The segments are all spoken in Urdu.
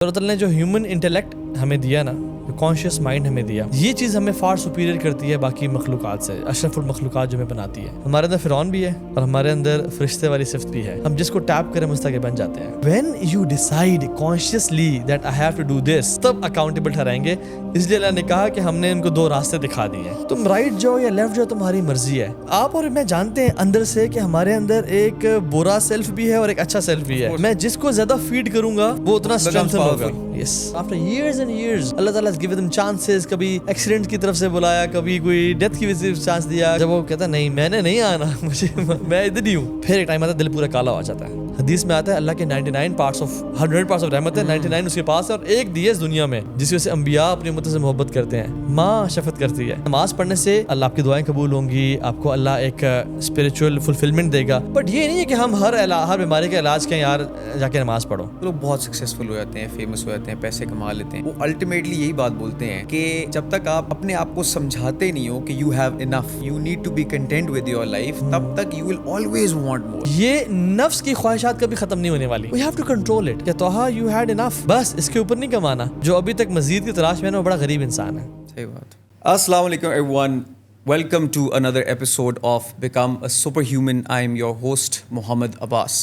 اللہ تعالیٰ نے جو ہیومن انٹیلیکٹ ہمیں دیا نا، جو کانشیس مائنڈ ہمیں دیا، یہ چیز ہمیں فار سپیریئر کرتی ہے باقی مخلوقات سے، اشرف المخلوقات جو ہمیں بناتی ہے۔ ہمارے اندر فرعون بھی ہے اور ہمارے اندر فرشتے والی صفت بھی ہے، ہم جس کو ٹیپ کریں مستقبل بن جاتے ہیں۔ When you decide consciously that I have to do this, تب اکاؤنٹیبل ٹھہرائیں گے۔ اس لیے اللہ نے کہا کہ ہم نے ان کو دو راستے دکھا دیے ہیں، تم رائٹ جاؤ یا لیفٹ جاؤ، تمہاری مرضی ہے۔ آپ اور میں جانتے ہیں اندر سے کہ ہمارے اندر ایک برا سیلف بھی ہے اور ایک اچھا سیلف بھی ہے۔ میں جس کو زیادہ فیڈ کروں گا وہ اتنا اسٹرینتھن ہوگا۔ Yes. After years and years, اللہ تعالیٰ has given them chances. کبھی ایکسیڈنٹ کی طرف سے بلایا، کبھی کوئی ڈیتھ کی وجہ سے چانس دیا۔ جب وہ کہتا نہیں میں نے نہیں آنا، مجھے میں ادھر ہی ہوں، پھر ایک ٹائم آتا ہے دل پورا کالا ہو جاتا ہے۔ حدیث میں آتا ہے اللہ کے 99 پارٹس آف 100 پارٹس آف رحمت ہے، 99 اس کے پاس ہے اور ایک دی ہے اس دنیا میں، جس کی وجہ سے انبیاء اپنی امت سے محبت کرتے ہیں، ماں شفقت کرتی ہے۔ نماز پڑھنے سے اللہ آپ کی دعائیں قبول ہوں گی، آپ کو اللہ ایک اسپریچول فلفلمنٹ دے گا، بٹ یہ نہیں ہے کہ ہم ہر بیماری کا علاج کریں یار جا کے نماز پڑھو۔ لوگ بہت سکسیزفل ہو جاتے ہیں، فیمس ہو جاتے ہیں، پیسے کما لیتے ہیں، وہ الٹیمیٹلی یہی بات بولتے ہیں کہ جب تک آپ اپنے آپ کو سمجھاتے نہیں ہو کہ you have enough, you need to be content with your life, تب تک you will always want more. یہ نفس کی خواہشات کبھی ختم نہیں ہونے والی، we have to control it. کہ توہا یو ہیڈ انف، بس اس کے اوپر نہیں کمانا۔ جو ابھی تک مزید کی تلاش میں ہے وہ بڑا غریب انسان ہے۔ صحیح بات۔ السلام علیکم everyone, welcome to another episode of become a superhuman. I am your host Muhammad Abbas.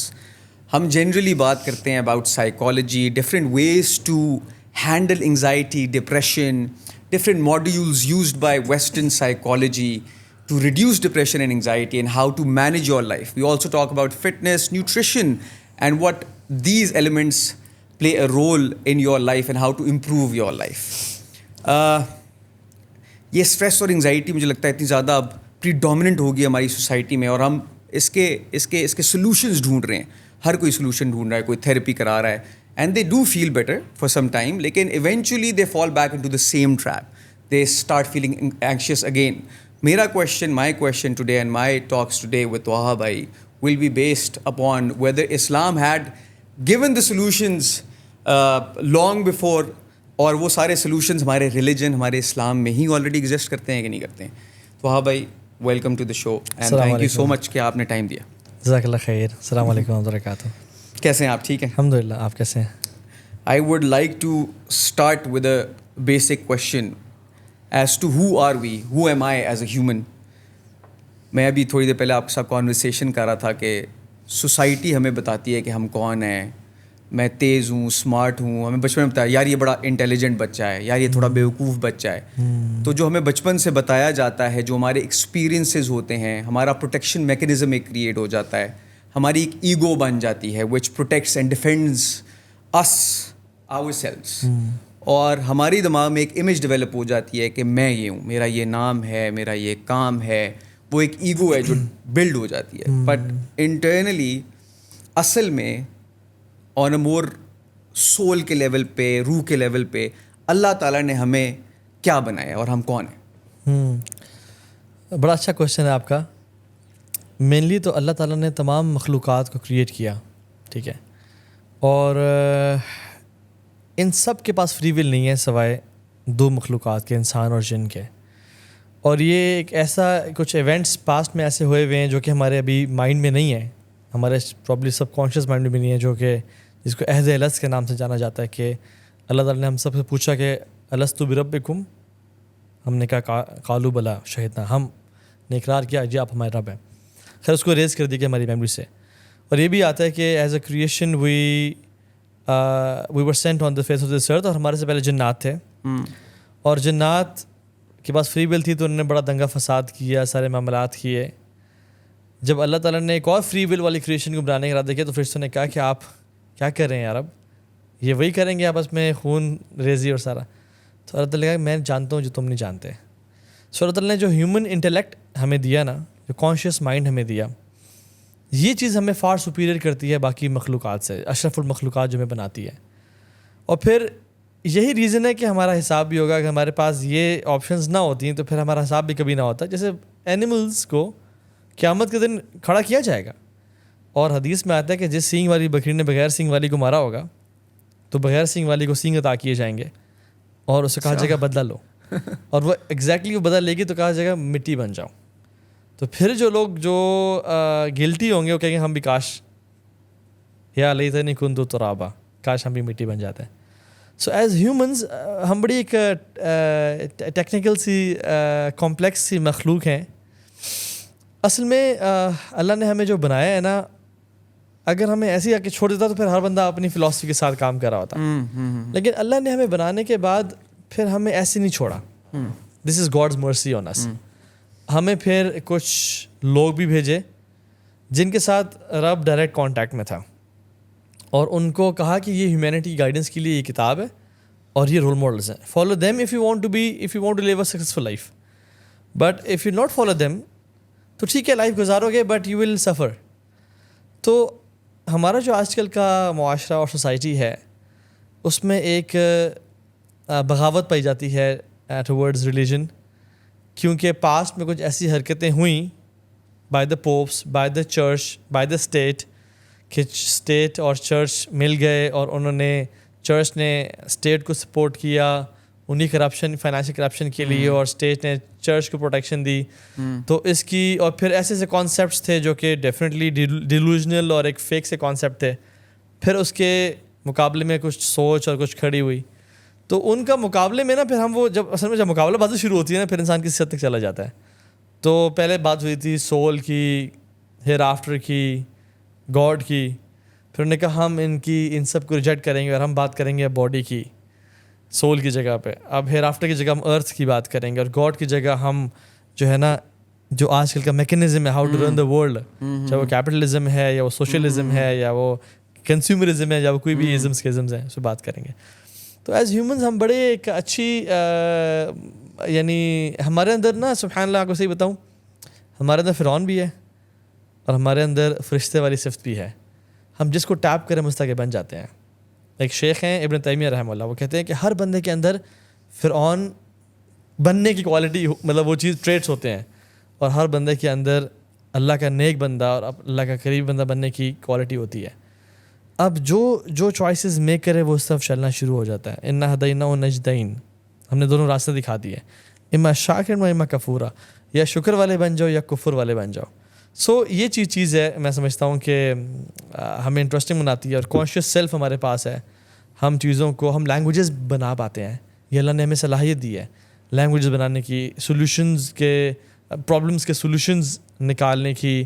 ہم جنرلی بات کرتے ہیں about psychology, different ways to handle anxiety, depression, different modules used by western psychology to reduce depression and anxiety and how to manage your life. We also talk about fitness, nutrition, and what these elements play a role in your life and how to improve your life. یہ اسٹریس اور انگزائٹی مجھے لگتا ہے اتنی زیادہ اب پریڈومیننٹ ہوگی ہماری سوسائٹی میں، اور ہم اس کے سولوشنز ڈھونڈ رہے ہیں۔ ہر کوئی سولوشن ڈھونڈ رہا ہے، کوئی تھیراپی کرا رہا ہے، and they do feel better for some time, لیکن eventually they fall back into the same trap, they start feeling anxious again. My question today and my talks today with Taha bhai will be based upon whether Islam had given the solutions long before, اور وہ سارے solutions ہمارے religion، ہمارے اسلام میں ہی already exist کرتے ہیں کہ نہیں کرتے ہیں۔ Taha bhai, welcome to the show and thank you so much کہ آپ نے ٹائم دیا۔ جزاک اللہ خیر۔ السلام علیکم ورحمۃ اللہ وبرکاتہ۔ کیسے ہیں آپ؟ ٹھیک ہیں الحمد للہ، آپ کیسے ہیں؟ I would like to start with a basic question as to who are we, who am I as a human. میں ابھی تھوڑی دیر پہلے آپ کے ساتھ کانورسیشن کر رہا تھا کہ سوسائٹی ہمیں بتاتی ہے کہ ہم کون ہیں، میں تیز ہوں، اسمارٹ ہوں، ہمیں بچپن میں بتایا یار یہ بڑا انٹیلیجنٹ بچہ ہے، یار یہ تھوڑا بیوقوف بچہ ہے۔ تو جو ہمیں بچپن سے بتایا جاتا ہے، جو ہمارے ایکسپیرینسز ہوتے ہیں، ہمارا پروٹیکشن میکینزم ایک کریٹ ہو جاتا ہے، ہماری ایک ایگو بن جاتی ہے وچ پروٹیکٹس اینڈ ڈیفینڈز اس آور سیلفس، اور ہماری دماغ میں ایک امیج ڈیولپ ہو جاتی ہے کہ میں یہ ہوں، میرا یہ نام ہے، میرا یہ کام ہے، وہ ایک ایگو ہے جو بلڈ ہو جاتی ہے۔ بٹ انٹرنلی اصل میں آن اے مور سول کے لیول پہ، روح کے لیول پہ اللہ تعالیٰ نے ہمیں کیا بنایا اور ہم کون ہیں؟ بڑا اچھا کوشچن ہے آپ کا۔ مینلی تو اللہ تعالیٰ نے تمام مخلوقات کو کریٹ کیا، ٹھیک ہے، اور ان سب کے پاس فری ول نہیں ہے سوائے دو مخلوقات کے، انسان اور جن کے۔ اور یہ ایک ایسا کچھ ایونٹس پاسٹ میں ایسے ہوئے ہوئے ہیں جو کہ ہمارے ابھی مائنڈ میں نہیں ہیں، ہمارے پرابلی سب کانشیس مائنڈ میں بھی نہیں ہے، جو کہ جس کو عہد الست کے نام سے جانا جاتا ہے، کہ اللہ تعالیٰ نے ہم سب سے پوچھا کہ الستُ بربکم، ہم نے کہا قالوا بلی شہدنا، ہم نے اقرار کیا جی آپ ہمارے رب ہیں۔ خیر اس کو ریز کر دی کہ ہماری میموری سے۔ اور یہ بھی آتا ہے کہ as a creation we were sent on the face of this earth, اور ہمارے سے پہلے جنات تھے، اور جنات کے پاس فری ول تھی تو انہوں نے بڑا دنگا فساد کیا، سارے معاملات کیے۔ جب اللہ تعالیٰ نے ایک اور فری ول والی کریشن کو بنانے کا ارادہ کیا تو فرشتوں نے کہا کہ آپ کیا کر رہے ہیں یار، اب یہ وہی کریں گے آپس میں، خون ریزی اور سارا۔ تو اللہ تعالیٰ نے کہا میں جانتا ہوں جو تم نہیں جانتے۔ سو اللہ تعالیٰ نے جو ہیومن انٹیلیکٹ ہمیں دیا نا، جو کانشیس مائنڈ ہمیں دیا، یہ چیز ہمیں فار سپیریئر کرتی ہے باقی مخلوقات سے، اشرف المخلوقات جو ہمیں بناتی ہے۔ اور پھر یہی ریزن ہے کہ ہمارا حساب بھی ہوگا۔ اگر ہمارے پاس یہ آپشنز نہ ہوتی ہیں تو پھر ہمارا حساب بھی کبھی نہ ہوتا۔ جیسے اینیملز کو قیامت کے دن کھڑا کیا جائے گا، اور حدیث میں آتا ہے کہ جس سینگ والی بکری نے بغیر سینگ والی کو مارا ہوگا تو بغیر سینگ والی کو سینگ عطا کیے جائیں گے، اور اسے کہا جائے گا بدلہ لو، اور وہ ایگزیکٹلی وہ بدل لے گی تو کہا جائے گا مٹی بن جاؤ۔ تو پھر جو لوگ جو گلٹی ہوں گے وہ کہیں گے ہم بھی کاش یا لیتنی کنت ترابا، کاش ہم بھی مٹی بن جاتے ہیں۔ سو ایز ہیومنز ہم بڑی ایک ٹیکنیکل سی کمپلیکس سی مخلوق ہیں. اصل میں اللہ نے ہمیں جو بنایا ہے نا, اگر ہمیں ایسے ہی آ کے چھوڑ دیتا تو پھر ہر بندہ اپنی فلاسفی کے ساتھ کام کر رہا ہوتا. لیکن اللہ نے ہمیں بنانے کے بعد پھر ہمیں ایسے نہیں چھوڑا. دس از گاڈز مرسی آن اس. ہمیں پھر کچھ لوگ بھی بھیجے جن کے ساتھ رب ڈائریکٹ کانٹیکٹ میں تھا, اور ان کو کہا کہ یہ ہیومینٹی کی گائیڈنس کے لیے یہ کتاب ہے اور یہ رول ماڈلس ہیں. Follow them if you want to live a successful life. But if you not follow them تو ٹھیک ہے لائف گزارو گے بٹ یو ول سفر. تو ہمارا جو آج کل کا معاشرہ اور سوسائٹی ہے اس میں ایک بغاوت پائی جاتی ہے ٹورڈز ریلیجن, کیونکہ پاسٹ میں کچھ ایسی حرکتیں ہوئیں by the popes, by the church, by the state, کہ اسٹیٹ اور چرچ مل گئے اور انہوں نے چرچ نے اسٹیٹ کو سپورٹ کیا انہیں کرپشن فائنینشیل کرپشن کے لیے, اور اسٹیٹ نے چرچ کو پروٹیکشن دی. تو اس کی اور پھر ایسے ایسے کانسیپٹس تھے جو کہ ڈیفینیٹلی ڈیلوژنل اور ایک فیک سے کانسیپٹ تھے. پھر اس کے مقابلے میں کچھ سوچ اور کچھ کھڑی ہوئی. تو ان کا مقابلے میں نا پھر ہم وہ جب اصل میں جب مقابلہ بازی شروع ہوتی ہے نا پھر انسان کسی حد تک چلا جاتا ہے. تو پہلے بات ہوئی تھی سول کی, ہیر آفٹر کی, گاڈ کی. پھر انہوں نے کہا ہم ان سب کو ریجیکٹ کریں گے اور ہم بات کریں گے باڈی کی, سول کی جگہ پہ. اب ہیر آفٹر کی جگہ ہم ارتھ کی بات کریں گے, اور گاڈ کی جگہ ہم جو ہے نا جو آج کل کا میکینزم ہے how to run the world, چاہے وہ کیپٹلزم ہے یا وہ سوشلزم ہے یا وہ کنزیومرزم ہے یا وہ کوئی بھی ازمس کے ازمز ہیں, اس پہ بات کریں گے. تو ایز ہیومنز ہم بڑے ایک اچھی یعنی ہمارے اندر نا سبحان اللہ آپ کو صحیح بتاؤں, ہمارے اندر فرعون بھی ہے اور ہمارے اندر فرشتے والی صفت بھی ہے. ہم جس کو ٹیپ کریں مستقل بن جاتے ہیں. ایک شیخ ہیں ابن تیمیہ رحمہ اللہ, وہ کہتے ہیں کہ ہر بندے کے اندر فرعون بننے کی کوالٹی مطلب وہ چیز ٹریٹس ہوتے ہیں, اور ہر بندے کے اندر اللہ کا نیک بندہ اور اللہ کا قریب بندہ بننے کی کوالٹی ہوتی ہے. اب جو چوائسیز میک کرے وہ اس طرف چلنا شروع ہو جاتا ہے. انا ہدیناہ النجدین, ہم نے دونوں راستے دکھا دیے, اما شاکر و اما کفورا, یا شکر والے بن جاؤ یا کفر والے بن جاؤ. سو یہ چیز ہے میں سمجھتا ہوں کہ ہمیں انٹرسٹنگ بناتی ہے, اور کانشیس سیلف ہمارے پاس ہے. ہم چیزوں کو ہم لینگویجز بنا پاتے ہیں, یہ اللہ نے ہمیں صلاحیت دی ہے لینگویجز بنانے کی, سولوشنز کے پرابلمس کے سولوشنز نکالنے کی.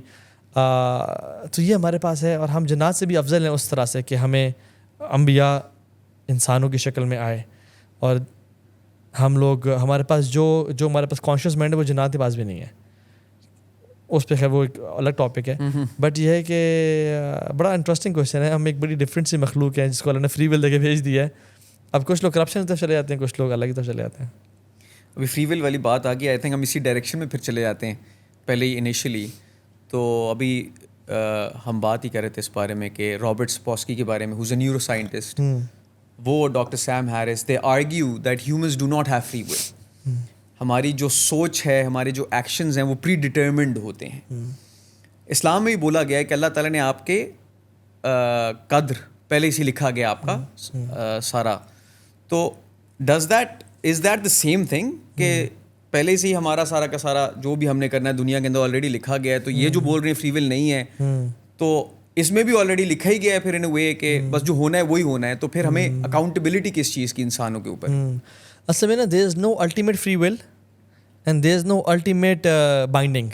تو یہ ہمارے پاس ہے, اور ہم جنات سے بھی افضل ہیں اس طرح سے کہ ہمیں انبیاء انسانوں کی شکل میں آئے, اور ہم لوگ ہمارے پاس جو ہمارے پاس کانشیس مائنڈ ہے وہ جنات کے پاس بھی نہیں ہے. اس پہ خیر وہ ایک الگ ٹاپک ہے, بٹ یہ ہے کہ بڑا انٹرسٹنگ کویشچن ہے. ہم ایک بڑی ڈفرینٹ سی مخلوق ہیں جس کو اللہ نے فری ول دے کے بھیج دیا ہے. اب کچھ لوگ کرپشن کی طرف چلے جاتے ہیں, کچھ لوگ اللہ کی طرف چلے جاتے ہیں. ابھی فری ول والی بات آ گئی, آئی تھنک ہم اسی ڈائریکشن میں پھر چلے جاتے ہیں پہلے ہی انیشلی. تو ابھی ہم بات ہی کر رہے تھے اس بارے میں کہ رابرٹ سپوسکی کے بارے میں, ہوز اے نیورو سائنٹسٹ, وہ doctor Sam Harris, they argue that humans do not have free will. ہماری جو سوچ ہے, ہمارے جو ایکشنز ہیں وہ پری ڈٹرمنڈ ہوتے ہیں. اسلام میں بھی بولا گیا ہے کہ اللہ تعالیٰ نے آپ کے قدر پہلے ہی لکھا گیا آپ کا سارا. تو is that the same thing کہ پہلے سے ہی ہمارا سارا کا سارا جو بھی ہم نے کرنا ہے دنیا کے اندر آلریڈی لکھا گیا ہے؟ تو یہ جو بول رہے ہیں فری ول نہیں ہے, تو اس میں بھی آلریڈی لکھا ہی گیا ہے پھر ان اے وے کہ بس جو ہونا ہے وہی ہونا ہے. تو پھر ہمیں اکاؤنٹیبلٹی کس چیز کی انسانوں کے اوپر؟ اصل میں نا there is no ultimate free will and there is no ultimate binding.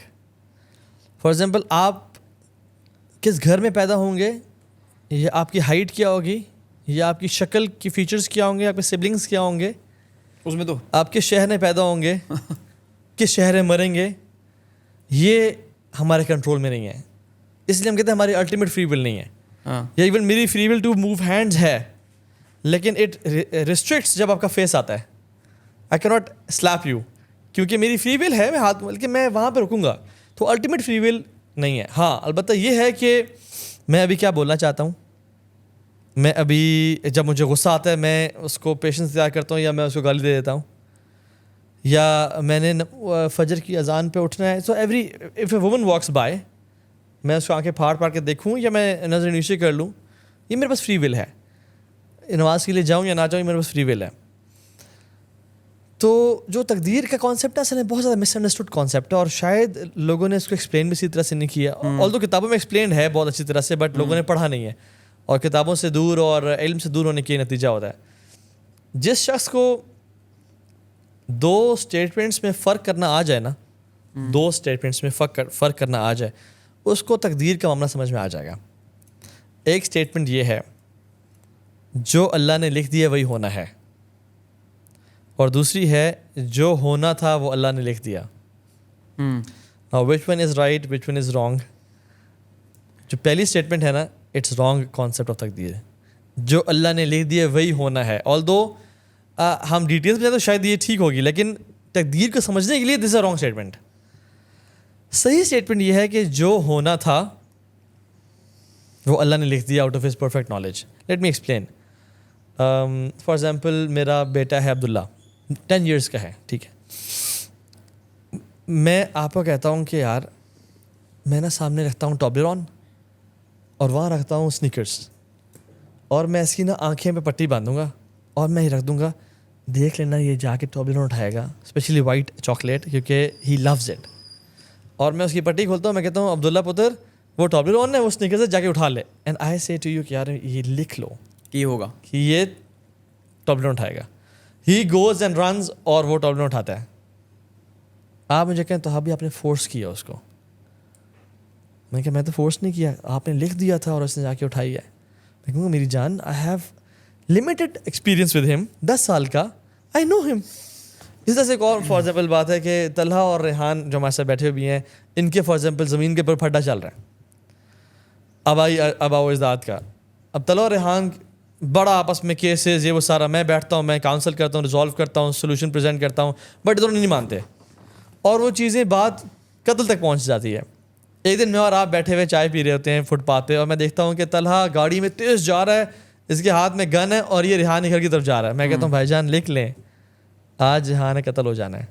For example آپ کس گھر میں پیدا ہوں گے, یا آپ کی ہائٹ کیا ہوگی, یا آپ کی شکل کی فیچرز کیا ہوں گے, آپ کے سبلنگس کیا ہوں گے, اس میں تو آپ کس شہر میں پیدا ہوں گے, کس شہر میں مریں گے, یہ ہمارے کنٹرول میں نہیں ہے. اس لیے ہم کہتے ہیں ہماری الٹیمیٹ فری ول نہیں ہے. یا ایون میری free will to move hands ہے, لیکن اٹ ریسٹرکٹس جب آپ کا فیس آتا ہے. آئی کی ناٹ سلیپ یو, کیونکہ میری فری ول ہے, میں ہاتھ بلکہ میں وہاں پہ رکوں گا. تو الٹیمیٹ فری ول نہیں ہے. ہاں البتہ یہ ہے کہ میں ابھی کیا بولنا چاہتا ہوں, میں ابھی جب مجھے غصہ آتا ہے میں اس کو پیشنس اختیار کرتا ہوں, یا میں اس کو گالی دے دیتا ہوں, یا میں نے فجر کی اذان پہ اٹھنا ہے. So every if a woman walks by, میں اس کو آنکھیں پھاڑ کے دیکھوں یا میں نظر نیچے کر لوں, یہ میرے پاس فری ول ہے. نماز کے لیے جاؤں یا نہ جاؤں, یہ میرے پاس فری ول ہے. تو جو تقدیر کا کانسیپٹ ہے اصل میں بہت زیادہ مس انڈرسٹوڈ کانسیپٹ ہے, اور شاید لوگوں نے اس کو ایکسپلین بھی اسی طرح سے نہیں کیا. آلدو کتابوں میں ایکسپلین ہے بہت اچھی طرح سے, بٹ لوگوں نے پڑھا نہیں ہے, اور کتابوں سے دور اور علم سے دور ہونے کی نتیجہ ہوتا ہے. جس شخص کو دو اسٹیٹمنٹس میں فرق کرنا آ جائے نا، دو اسٹیٹمنٹس میں فرق کرنا آ جائے، اس کو تقدیر کا معاملہ سمجھ میں آ جائے گا. ایک اسٹیٹمنٹ یہ ہے جو اللہ نے لکھ دیا وہی ہونا ہے، اور دوسری ہے جو ہونا تھا وہ اللہ نے لکھ دیا. Which one is right which one is wrong? جو پہلی اسٹیٹمنٹ ہے نا، اٹس رانگ کانسیپٹ آف تقدیر. جو اللہ نے لکھ دیا وہی ہونا ہے. آلدو ہم ڈیٹیلس میں جائیں تو شاید یہ ٹھیک ہوگی، لیکن تقدیر کو سمجھنے کے لیے دس اے رانگ اسٹیٹمنٹ. صحیح اسٹیٹمنٹ یہ ہے کہ جو ہونا تھا وہ اللہ نے لکھ دیا out of his perfect knowledge. Let me explain. For example میرا بیٹا ہے عبداللہ، 10 ایئرس کا ہے، ٹھیک ہے. میں آپ کو کہتا ہوں کہ یار میں نا سامنے رکھتا ہوں ٹوبلرون اور وہاں رکھتا ہوں سنیکرس، اور میں اس کی نا آنکھیں پہ پٹی باندھوں گا اور میں ہی رکھ دوں گا، دیکھ لینا یہ جا کے ٹوبلرون اٹھائے گا، اسپیشلی وائٹ چاکلیٹ، کیونکہ ہی لوز اٹ. اور میں اس کی پٹی کھولتا ہوں، میں کہتا ہوں عبداللہ پتر وہ ٹوبلرون ہے، وہ سنیکرس ہے، جا کے اٹھا لے. اینڈ آئی سے ٹو یو کہ یار یہ لکھ لو کہ ہوگا کہ یہ ٹوبلرون اٹھائے گا. ہی گوز اینڈ رنز اور وہ ٹوبلرون اٹھاتا ہے. آپ مجھے کہیں تو ابھی آپ نے فورس کیا اس کو. میں کہ میں تو فورس نہیں کیا، آپ نے لکھ دیا تھا اور اس نے جا کے اٹھائی ہے. میں کہوں گا میری جان I have limited experience with him, 10 سال کا، آئی نو ہم. اس طرح سے ایک اور فار ایگزامپل بات ہے کہ طلحہ اور ریحان جو ہمارے ساتھ بیٹھے ہوئے ہیں، ان کے فار ایگزامپل زمین کے اوپر پھڈا چل رہا ہے ابا و اجداد کا. اب طلحہ اور ریحان بڑا آپس میں کیسز یہ وہ سارا، میں بیٹھتا ہوں، میں کاؤنسل کرتا ہوں، ریزالو کرتا ہوں، سولوشن پریزنٹ کرتا ہوں، بٹ دونوں نہیں مانتے اور وہ چیزیں بات قتل تک پہنچ جاتی ہے. ایک دن میں اور آپ بیٹھے ہوئے چائے پی رہے ہوتے ہیں فٹ پاتھ پہ، اور میں دیکھتا ہوں کہ طلحہ گاڑی میں تیز جا رہا ہے، اس کے ہاتھ میں گن ہے اور یہ ریحان گھر کی طرف جا رہا ہے. میں کہتا ہوں بھائی جان لکھ لیں، آج ریحان قتل ہو جانا ہے.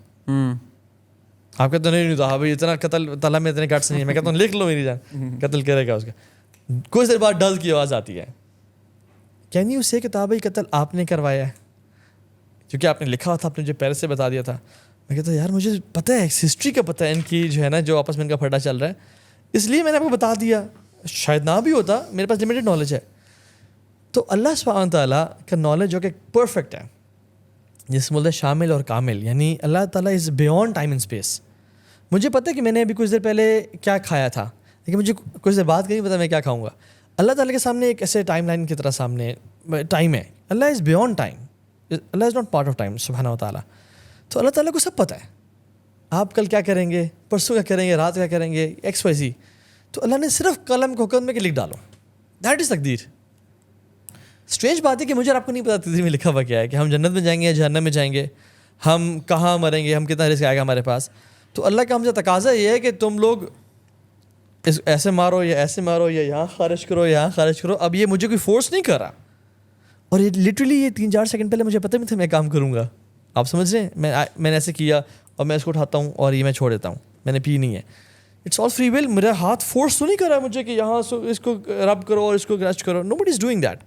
آپ کہتے نہیں تو بھائی اتنا قتل طلحہ میں اتنے گٹس نہیں ہے. میں کہتا ہوں لکھ لو میری جان، قتل کرے گا اس کا. کچھ دیر بعد ڈل کی آواز آتی ہے، کین یو سے کتاب قتل آپ نے کروایا ہے کیونکہ آپ نے لکھا تھا، آپ نے جو پہلے سے بتا دیا تھا. میں کہتا ہوں یار مجھے پتہ ہے، ہسٹری کا پتہ ہے ان کی جو ہے نا، جو آپس میں ان کا پھڈا چل رہا ہے، اس لیے میں نے آپ کو بتا دیا. شاید نہ بھی ہوتا، میرے پاس لمیٹڈ نالج ہے. تو اللہ سبحانہ تعالیٰ کا نالج جو کہ پرفیکٹ ہے، جس بولتے ہیں شامل اور کامل، یعنی اللہ تعالیٰ از بیونڈ ٹائم اینڈ اسپیس. مجھے پتہ ہے کہ میں نے ابھی کچھ دیر پہلے کیا کھایا تھا، لیکن مجھے کچھ دیر بعد کا نہیں پتا میں کیا کھاؤں گا. اللہ تعالیٰ کے سامنے ایک ایسے ٹائم لائن کی طرح سامنے ٹائم ہے. Allah is beyond time, Allah is not part of time سبحانہ و تعالیٰ. تو اللہ تعالیٰ کو سب پتہ ہے آپ کل کیا کریں گے، پرسوں کیا کریں گے، رات کیا کریں گے، ایکس وائی زی. تو اللہ نے صرف قلم کو حکم میں کہ لکھ ڈالو، دیٹ از تقدیر. اسٹرینج بات ہے کہ مجھے اور آپ کو نہیں پتا تقدیر میں لکھا ہوا کیا ہے، کہ ہم جنت میں جائیں گے یا جہنم میں جائیں گے، ہم کہاں مریں گے، ہم کتنا رزق آئے گا ہمارے پاس. تو اللہ کا ہم سے تقاضا یہ ہے کہ تم لوگ ایسے مارو یا ایسے مارو، یا یہاں خارج کرو یہاں خارج کرو. اب یہ مجھے کوئی فورس نہیں کر رہا، اور یہ لٹرلی یہ 3-4 سیکنڈ پہلے مجھے پتہ نہیں تھا میں کام کروں گا. آپ سمجھ رہے ہیں، میں نے ایسے کیا اور میں اس کو اٹھاتا ہوں اور یہ میں چھوڑ دیتا ہوں، میں نے پی نہیں ہے. It's all free will. میرا ہاتھ فورس تو نہیں کر رہا ہے مجھے کہ یہاں اس کو رب کرو اور اس کو گرچ کرو. نو بڈی از ڈوئنگ دیٹ.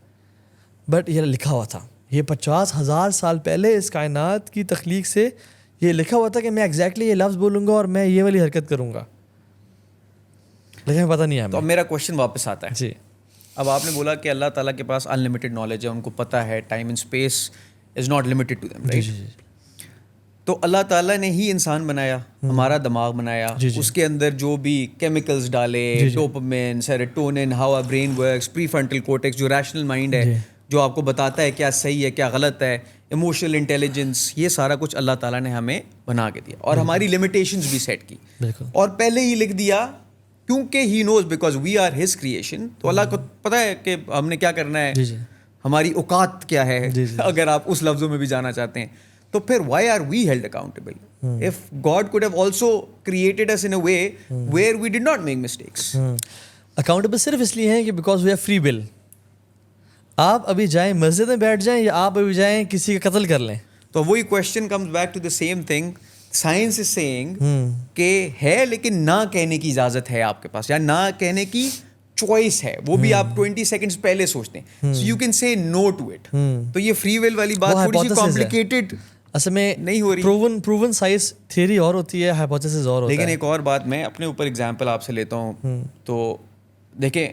بٹ یہ لکھا ہوا تھا، یہ 50,000 سال پہلے اس کائنات کی تخلیق سے یہ لکھا ہوا تھا کہ میں ایگزیکٹلی یہ لفظ بولوں گا اور میں یہ والی حرکت کروں گا، لیکن پتہ نہیں ہے. تو اب میرا کوشچن واپس آتا ہے. جی، اب آپ نے بولا کہ اللہ تعالیٰ کے پاس ان لمیٹڈ نالج ہے، ان کو پتہ ہے time and space is not limited to them, right? تو اللہ تعالیٰ نے ہی انسان بنایا، ہمارا دماغ بنایا، اس کے اندر جو بھی کیمیکلز ڈالے، dopamine, serotonin, how our brain works, prefrontal cortex جو ریشنل مائنڈ ہے، جو آپ کو بتاتا ہے کیا صحیح ہے کیا غلط ہے، ایموشنل انٹیلیجنس، یہ سارا کچھ اللہ تعالیٰ نے ہمیں بنا کے دیا اور ہماری لمیٹیشنز بھی سیٹ کی اور پہلے ہی لکھ دیا، کیونکہ he knows because we are his creation. تو اللہ کو پتہ ہے کہ ہم نے کیا کرنا ہے، ہماری اوقات کیا ہے، اگر آپ اس لفظوں میں بھی جانا چاہتے ہیں. تو پھر why are we held accountable if God could have also created us in a way where we did not make mistakes. Accountable صرف اس لیے ہیں کہ because we have free will. آپ ابھی جائیں مسجد میں بیٹھ جائیں یا آپ ابھی جائیں کسی کا قتل کر لیں. تو وہی question comes back to the same thing. Science is saying کہ ہے لیکن نہ کہنے کی اجازت ہے آپ کے پاس، یا نہ کہنے کی چوائس ہے، وہ بھی آپ 20 سیکنڈز پہلے سوچتے ہیں. So you can say know to it. تو یہ فری ول والی بات تھوڑی سی کمپلیکیٹڈ اصل میں نہیں ہو رہی. پروون سائنس تھیوری اور ہوتی ہے، ہائپوتھیسس اور ہوتا ہے. لیکن ایک اور بات میں اپنے اوپر اگزامپل آپ سے لیتا ہوں. تو دیکھیں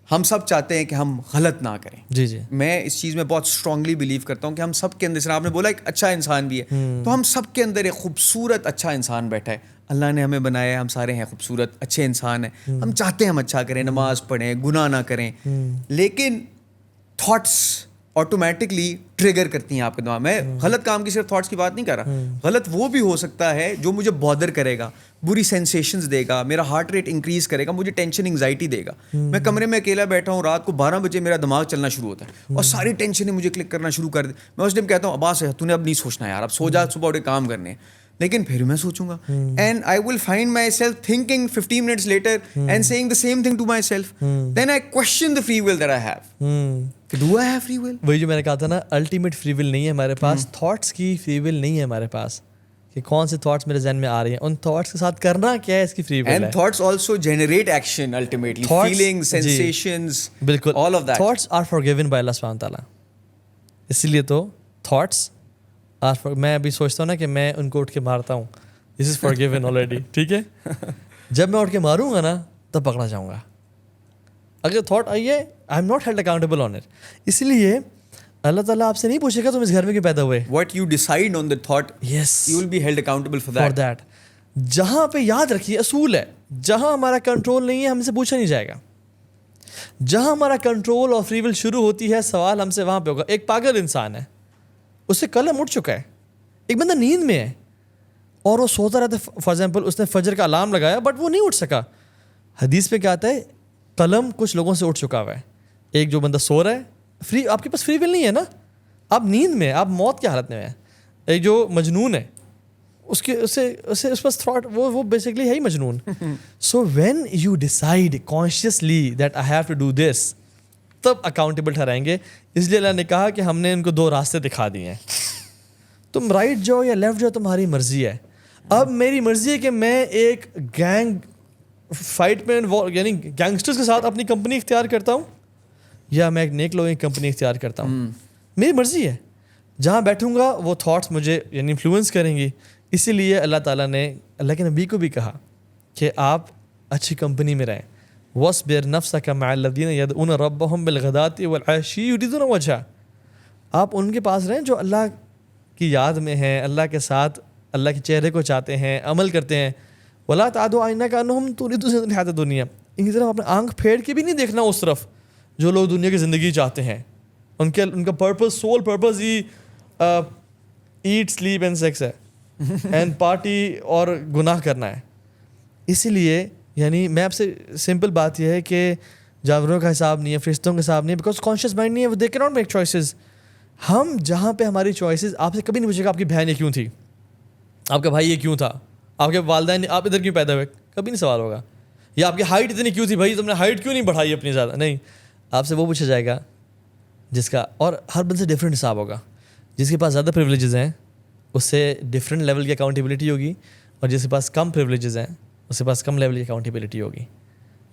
ہم سب چاہتے ہیں کہ ہم غلط نہ کریں. جی جی میں اس چیز میں بہت اسٹرانگلی بلیو کرتا ہوں کہ ہم سب کے اندر, جیسے آپ نے بولا ایک اچھا انسان بھی ہے, تو ہم سب کے اندر ایک خوبصورت اچھا انسان بیٹھا ہے. اللہ نے ہمیں بنایا ہے, ہم سارے ہیں خوبصورت اچھے انسان ہیں, ہم چاہتے ہیں ہم اچھا کریں, نماز پڑھیں, گناہ نہ کریں, لیکن تھاٹس آٹومیٹکلی ٹریگر کرتی ہیں آپ کے دماغ میں. غلط کام کی صرف تھاٹس کی بات نہیں کر رہا, غلط وہ بھی ہو سکتا ہے جو مجھے بادر کرے گا, بری سینسیشنز دے گا, میرا ہارٹ ریٹ انکریز کرے گا, مجھے ٹینشن انگزائٹی دے گا. میں کمرے میں اکیلا بیٹھا ہوں, رات کو 12 بجے میرا دماغ چلنا شروع ہوتا ہے اور ساری ٹینشنیں مجھے کلک کرنا شروع کر دیں. میں اس ٹائم کہتا ہوں عباس تو نے اب نہیں سوچنا یار, اب سو جا, صبح اٹھ کے کام کرنے ہیں. لیکن پھر میں سوچوں گا, and I will find myself thinking 15 minutes later and seeing the same thing to myself. Then I question the free will that I have. Do I have free will? وہی جو میں نے کہا تھا نا, الٹیمیٹ فری ول نہیں ہے ہمارے پاس, تھاٹس کی فری ول نہیں ہے ہمارے پاس کہ کون سے تھاٹس میرے ذہن میں آ رہی ہیں, ان تھاٹس کے ساتھ کرنا کیا ہے, اس کی فری ول ہے. And thoughts also generate action ultimately, feelings, sensations, بالکل, all of that. Thoughts are forgiven by Allah سبحانہ وتعالیٰ. اسی لیے تو تھاٹس آر, میں ابھی سوچتا ہوں نا کہ میں ان کو اٹھ کے مارتا ہوں, دس از فارگیون آلریڈی, ٹھیک ہے. جب میں اٹھ کے ماروں گا نا تب پکڑا جاؤں گا. اگر تھاٹ آئی ہے, آئی am not held accountable on it. اسی لیے اللہ تعالیٰ آپ سے نہیں پوچھے گا تم اس گھر میں کیوں پیدا ہوئے. What you decide on the thought, yes, you will be held accountable for for that. That. جہاں پہ یاد رکھیے اصول ہے, جہاں ہمارا کنٹرول نہیں ہے ہم سے پوچھا نہیں جائے گا. جہاں ہمارا کنٹرول اور فری ول شروع ہوتی ہے, سوال ہم سے وہاں پہ ہوگا. ایک پاگل انسان ہے, اس سے قلم اٹھ چکا ہے. ایک بندہ نیند میں ہے اور وہ سوتا رہتا ہے, فار ایگزامپل اس نے فجر کا الارم لگایا بٹ وہ نہیں اٹھ سکا. حدیث پہ کیا آتا ہے, قلم کچھ لوگوں سے اٹھ چکا ہوا ہے. ایک جو بندہ سو رہا ہے, فری, آپ کے پاس فری ول نہیں ہے نا, آپ نیند میں, آپ موت کی حالت میں ہیں. ایک جو مجنون ہے, اس کے اس پاس تھاٹ, وہ بیسکلی ہے ہی مجنون. So when you decide consciously that I have to do this, تب اکاؤنٹیبل ٹھہرائیں گے. اس لیے اللہ نے کہا کہ ہم نے ان کو 2 راستے دکھا دیے ہیں, تم رائٹ جاؤ یا لیفٹ جاؤ, تمہاری مرضی ہے. اب میری مرضی ہے کہ میں ایک گینگ فائٹ میں, یعنی گینگسٹرز کے ساتھ اپنی کمپنی اختیار کرتا ہوں, یا میں ایک نیک لوگوں کی کمپنی اختیار کرتا ہوں. میری مرضی ہے. جہاں بیٹھوں گا وہ تھاٹس مجھے یعنی انفلوئنس کریں گی. اسی لیے اللہ تعالیٰ نے اللہ کے نبی کو بھی کہا کہ آپ اچھی کمپنی میں رہیں. وَاصْبِرْ نَفْسَكَ مَعَ الَّذِينَ يَدْعُونَ رَبَّهُمْ بِالْغَدَاةِ وَالْعَشِيِّ يُرِيدُونَ وَجْهَهُ. آپ ان کے پاس رہیں جو اللہ کی یاد میں ہیں, اللہ کے ساتھ اللہ کے چہرے کو چاہتے ہیں, عمل کرتے ہیں. وَلَا تَعْدُ عَيْنَكَ عَنْهُمْ تُرِيدُ زِينَةَ الْحَيَاةِ الدُّنْيَا. ان کی طرف اپنے آنکھ پھیڑ کے بھی نہیں دیکھنا اس طرف جو لوگ دنیا کی زندگی چاہتے ہیں. ان کا پرپز, سول پرپز ہی ایٹ, سلیپ اینڈ سیکس ہے, اینڈ پارٹی اور گناہ کرنا ہے. اسی لیے یعنی میں آپ سے سمپل بات یہ ہے کہ جانوروں کا حساب نہیں ہے, فرشتوں کا حساب نہیں ہے, بیکاز کانشیس مائنڈ نہیں ہے, دے کی ناٹ میک چوائسیز. ہم جہاں پہ ہماری چوائسیز, آپ سے کبھی نہیں پوچھے گا آپ کی بہن یہ کیوں تھی, آپ کا بھائی یہ کیوں تھا, آپ کے والدین آپ ادھر کیوں پیدا ہوئے, کبھی نہیں سوال ہوگا. یا آپ کی ہائٹ اتنی کیوں تھی, بھائی تم نے ہائٹ کیوں نہیں بڑھائی اپنی زیادہ, نہیں. آپ سے وہ پوچھا جائے گا جس کا, اور ہر بندے سے ڈفرینٹ حساب ہوگا. جس کے پاس زیادہ پریولیجز ہیں اس سے ڈفرینٹ لیول کی اکاؤنٹیبلٹی ہوگی, اور جس کے پاس کم پریولیجز ہیں اس کے پاس کم لیول کی اکاؤنٹیبلٹی ہوگی.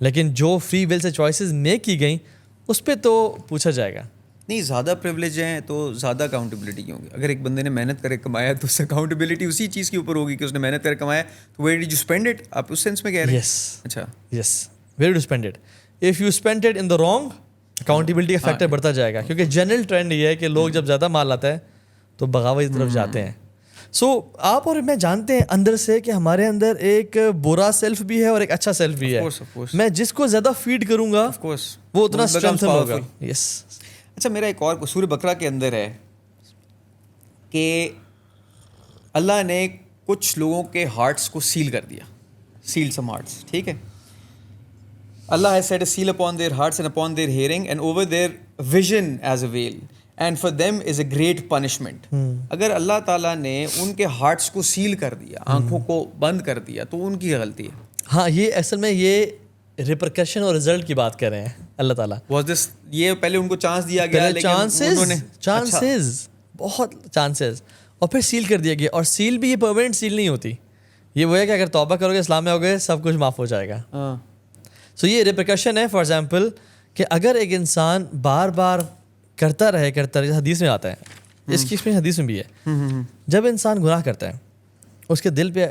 لیکن جو فری ول سے چوائسیز میک کی گئیں اس پہ تو پوچھا جائے گا. نہیں, زیادہ پریولیج ہیں تو زیادہ اکاؤنٹیبلٹی کیوں ہوگی. اگر ایک بندے نے محنت کر کے کمایا تو اس سے اکاؤنٹیبلٹی اسی چیز کے اوپر ہوگی کہ اس نے محنت کر کے کمایا, تو where did you spend it, آپ اس سینس میں کہہ رہے ہیں. یس, اچھا, yes, where do spend it. If you spend it in the wrong, accountability کا فیکٹر بڑھتا جائے گا. کیونکہ جنرل ٹرینڈ یہ ہے کہ لوگ جب زیادہ مال آتا ہے تو بغاوت کی طرف جاتے ہیں. سو آپ اور میں جانتے ہیں اندر سے کہ ہمارے اندر ایک برا سیلف بھی ہے اور ایک اچھا سیلف بھی ہے. میں جس کو زیادہ فیڈ کروں گا وہ اتنا اسٹرینتھن ہوگا. یس. اچھا, میرا ایک اور سورہ بقرہ کے اندر ہے کہ اللہ نے کچھ لوگوں کے ہارٹس کو سیل کر دیا, سیل سم ہارٹس, ٹھیک ہے. اللہ has set a seal upon their hearts and upon their hearing and over their vision as a veil and for them is a great punishment. اگر اللہ تعالیٰ نے ان کے ہارٹس کو سیل کر دیا, آنکھوں کو بند کر دیا, تو ان کی غلطی ہے. ہاں, یہ اصل میں یہ ریپرکشن اور رزلٹ کی بات کر رہے ہیں اللہ تعالیٰ. واز دس, یہ پہلے ان کو چانس دیا گیا, چانسز بہت چانسز, اور پھر سیل کر دیا گیا. اور سیل بھی یہ پرماننٹ سیل نہیں ہوتی, یہ وہ ہے کہ اگر توبہ کرو گے, اسلام میں ہوگے, سب کچھ معاف ہو جائے گا. سو یہ ریپرکشن ہے. فار ایگزامپل کہ اگر ایک انسان بار بار کرتا رہے, حدیث میں آتا ہے, اس کی حدیث میں بھی ہے, جب انسان گناہ کرتا ہے اس کے دل پہ,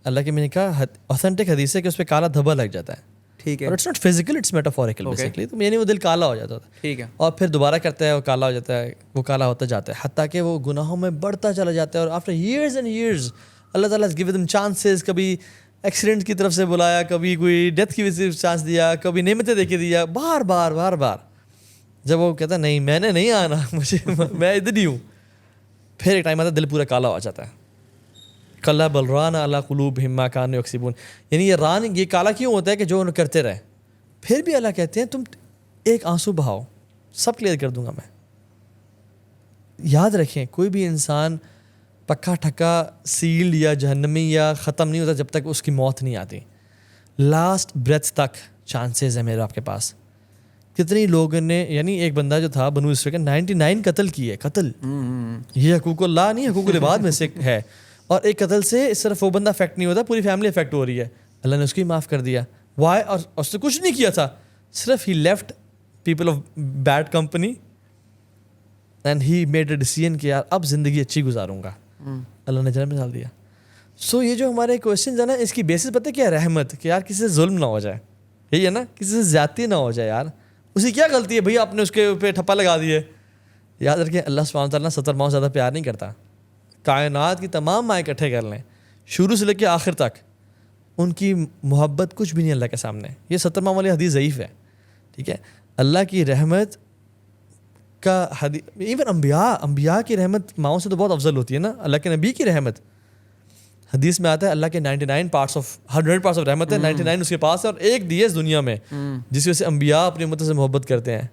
اللہ کے میں نے کہا اوتھینٹک حدیث ہے کہ اس پہ کالا دھبا لگ جاتا ہے, ٹھیک ہے, اور it's not physical, it's metaphorical basically. تو یعنی وہ دل کالا ہو جاتا تھا, ٹھیک ہے, اور پھر دوبارہ کرتا ہے وہ کالا ہو جاتا ہے, وہ کالا ہوتا جاتا ہے, حتیٰ کہ وہ گناہوں میں بڑھتا چلا جاتا ہے. اور آفٹر ایئرز اینڈ ایئرز اللہ تعالیٰ has given them chances, کبھی ایکسیڈنٹ کی طرف سے بلایا, کبھی کوئی ڈیتھ کی وجہ سے چانس دیا, کبھی نعمتیں دے کے دیا, بار بار بار بار. جب وہ کہتا ہے نہیں میں نے نہیں آنا, مجھے میں ادھر ہی ہوں, پھر ایک ٹائم آتا ہے دل پورا کالا ہو جاتا ہے. کلا بل ران علی قلوبہم ما کانوا یکسبون, یعنی یہ ران, یہ کالا کیوں ہوتا ہے کہ جو انہوں کرتے رہے. پھر بھی اللہ کہتے ہیں تم ایک آنسو بہاؤ, سب کلیئر کر دوں گا میں. یاد رکھیں کوئی بھی انسان پکا ٹھکا سیلڈ یا جہنمی یا ختم نہیں ہوتا جب تک اس کی موت نہیں آتی. لاسٹ بریتھ تک چانسز ہیں میرے آپ کے پاس. کتنی لوگوں نے, یعنی ایک بندہ جو تھا بنو اسرائیل کا 99 قتل کیے, قتل, یہ حقوق اللہ نہیں حقوق العباد میں سے ہے. اور ایک قتل سے صرف وہ بندہ افیکٹ نہیں ہوتا, پوری فیملی افیکٹ ہو رہی ہے. اللہ نے اس کو ہی معاف کر دیا. وائی؟ اور اس نے کچھ نہیں کیا تھا, صرف he left people of bad company and he made a decision کہ یار اب زندگی اچھی گزاروں گا. اللہ نے جنت میں ڈال دیا. سو یہ جو ہمارے کوشچنز ہیں نا, اس کی بیسس پتہ کیا ہے؟ رحمت, کہ یار کسی سے ظلم نہ ہو جائے, یہی ہے نا, کسی سے زیادتی نہ ہو جائے. یار اسی کیا غلطی ہے بھائی, آپ نے اس کے پہ ٹھپا لگا دیے. یاد رکھیں اللہ سبحانہ وتعالیٰ 70 ماؤں زیادہ پیار نہیں کرتا. کائنات کی تمام مائیں اکٹھے کر لیں, شروع سے لے کے آخر تک, ان کی محبت کچھ بھی نہیں اللہ کے سامنے. یہ 70 ماؤں والی حدیث ضعیف ہے, ٹھیک ہے. اللہ کی رحمت کا حدیث, ایون انبیاء کی رحمت ماؤں سے تو بہت افضل ہوتی ہے نا. اللہ کے نبی کی رحمت حدیث میں آتا ہے اللہ کے 99 پارٹس آف 100 پارٹس آف رحمت ہے, 99 اس کے پاس ہے اور ایک دی ہے اس دنیا میں, جس وجہ سے انبیاء اپنی امت سے محبت کرتے ہیں.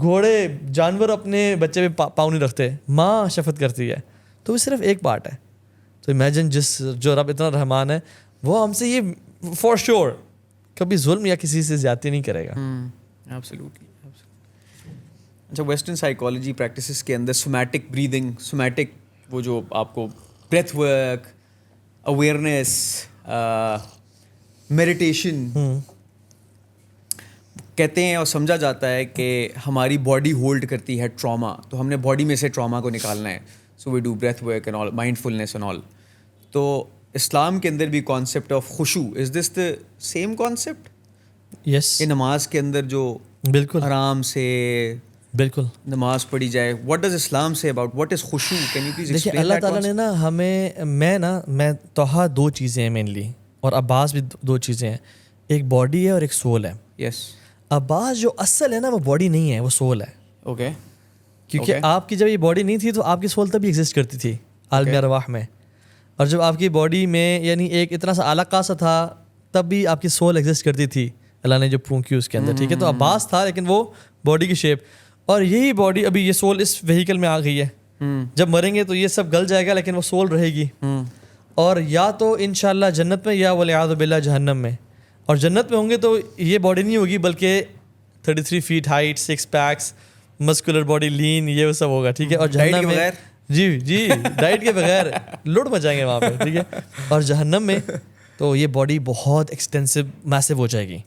گھوڑے جانور اپنے بچے پہ پاؤں نہیں رکھتے, ماں شفقت کرتی ہے. تو وہ صرف ایک پارٹ ہے. تو امیجن جو رب اتنا رحمان ہے, وہ ہم سے یہ فار شیور کبھی ظلم یا کسی سے زیادتی نہیں کرے گا. ایبسلیوٹلی. اچھا, ویسٹرن سائیکالوجی پریکٹسز کے اندر سومیٹک بریدنگ, سومیٹک وہ جو آپ کو بریتھ ورک, اویئرنیس, میڈیٹیشن کہتے ہیں, اور سمجھا جاتا ہے کہ ہماری باڈی ہولڈ کرتی ہے ٹراما, تو ہم نے باڈی میں سے ٹراما کو نکالنا ہے. So we do breath work and all, mindfulness and all. تو اسلام کے اندر بھی کانسیپٹ آف خشوع, is this the same concept? Yes, یہ نماز کے اندر جو بالکل آرام سے بالکل نماز پڑھی جائے, what does Islam say about what is خشوع؟ کین یو پلیز دیکھیے ایکسپلین؟ اللہ تعالیٰ نے نا ہمیں, میں توحا 2 چیزیں ہیں مینلی, اور عباس بھی 2 چیزیں ہیں, ایک باڈی ہے اور ایک سول ہے. یس. عباس جو اصل ہے نا وہ باڈی نہیں ہے, وہ سول ہے. اوکے. کیونکہ آپ کی جب یہ باڈی نہیں تھی تو آپ کی سول تبھی ایگزسٹ کرتی تھی عالم ارواح میں, اور جب آپ کی باڈی میں یعنی ایک اتنا سا علاقہ سا تھا تب بھی آپ کی سول ایگزسٹ کرتی تھی, اللہ نے جو پھونکی اس کے اندر, ٹھیک ہے. تو عباس تھا لیکن وہ باڈی کی شیپ, اور یہی باڈی ابھی یہ سول اس وہیکل میں آ گئی ہے. جب مریں گے تو یہ سب گل جائے گا لیکن وہ سول رہے گی, اور یا تو انشاءاللہ جنت میں یا والعیاذ باللہ جہنم میں. اور جنت میں ہوں گے تو یہ باڈی نہیں ہوگی بلکہ 33 feet height, 6 packs, muscular body, lean, یہ سب ہوگا, ٹھیک ہے. اور جہنم میں جی ڈائٹ کے بغیر لوٹ مچائیں گے وہاں پہ, ٹھیک ہے. اور جہنم میں تو یہ باڈی بہت ایکسٹینسو میسو ہو جائے گی,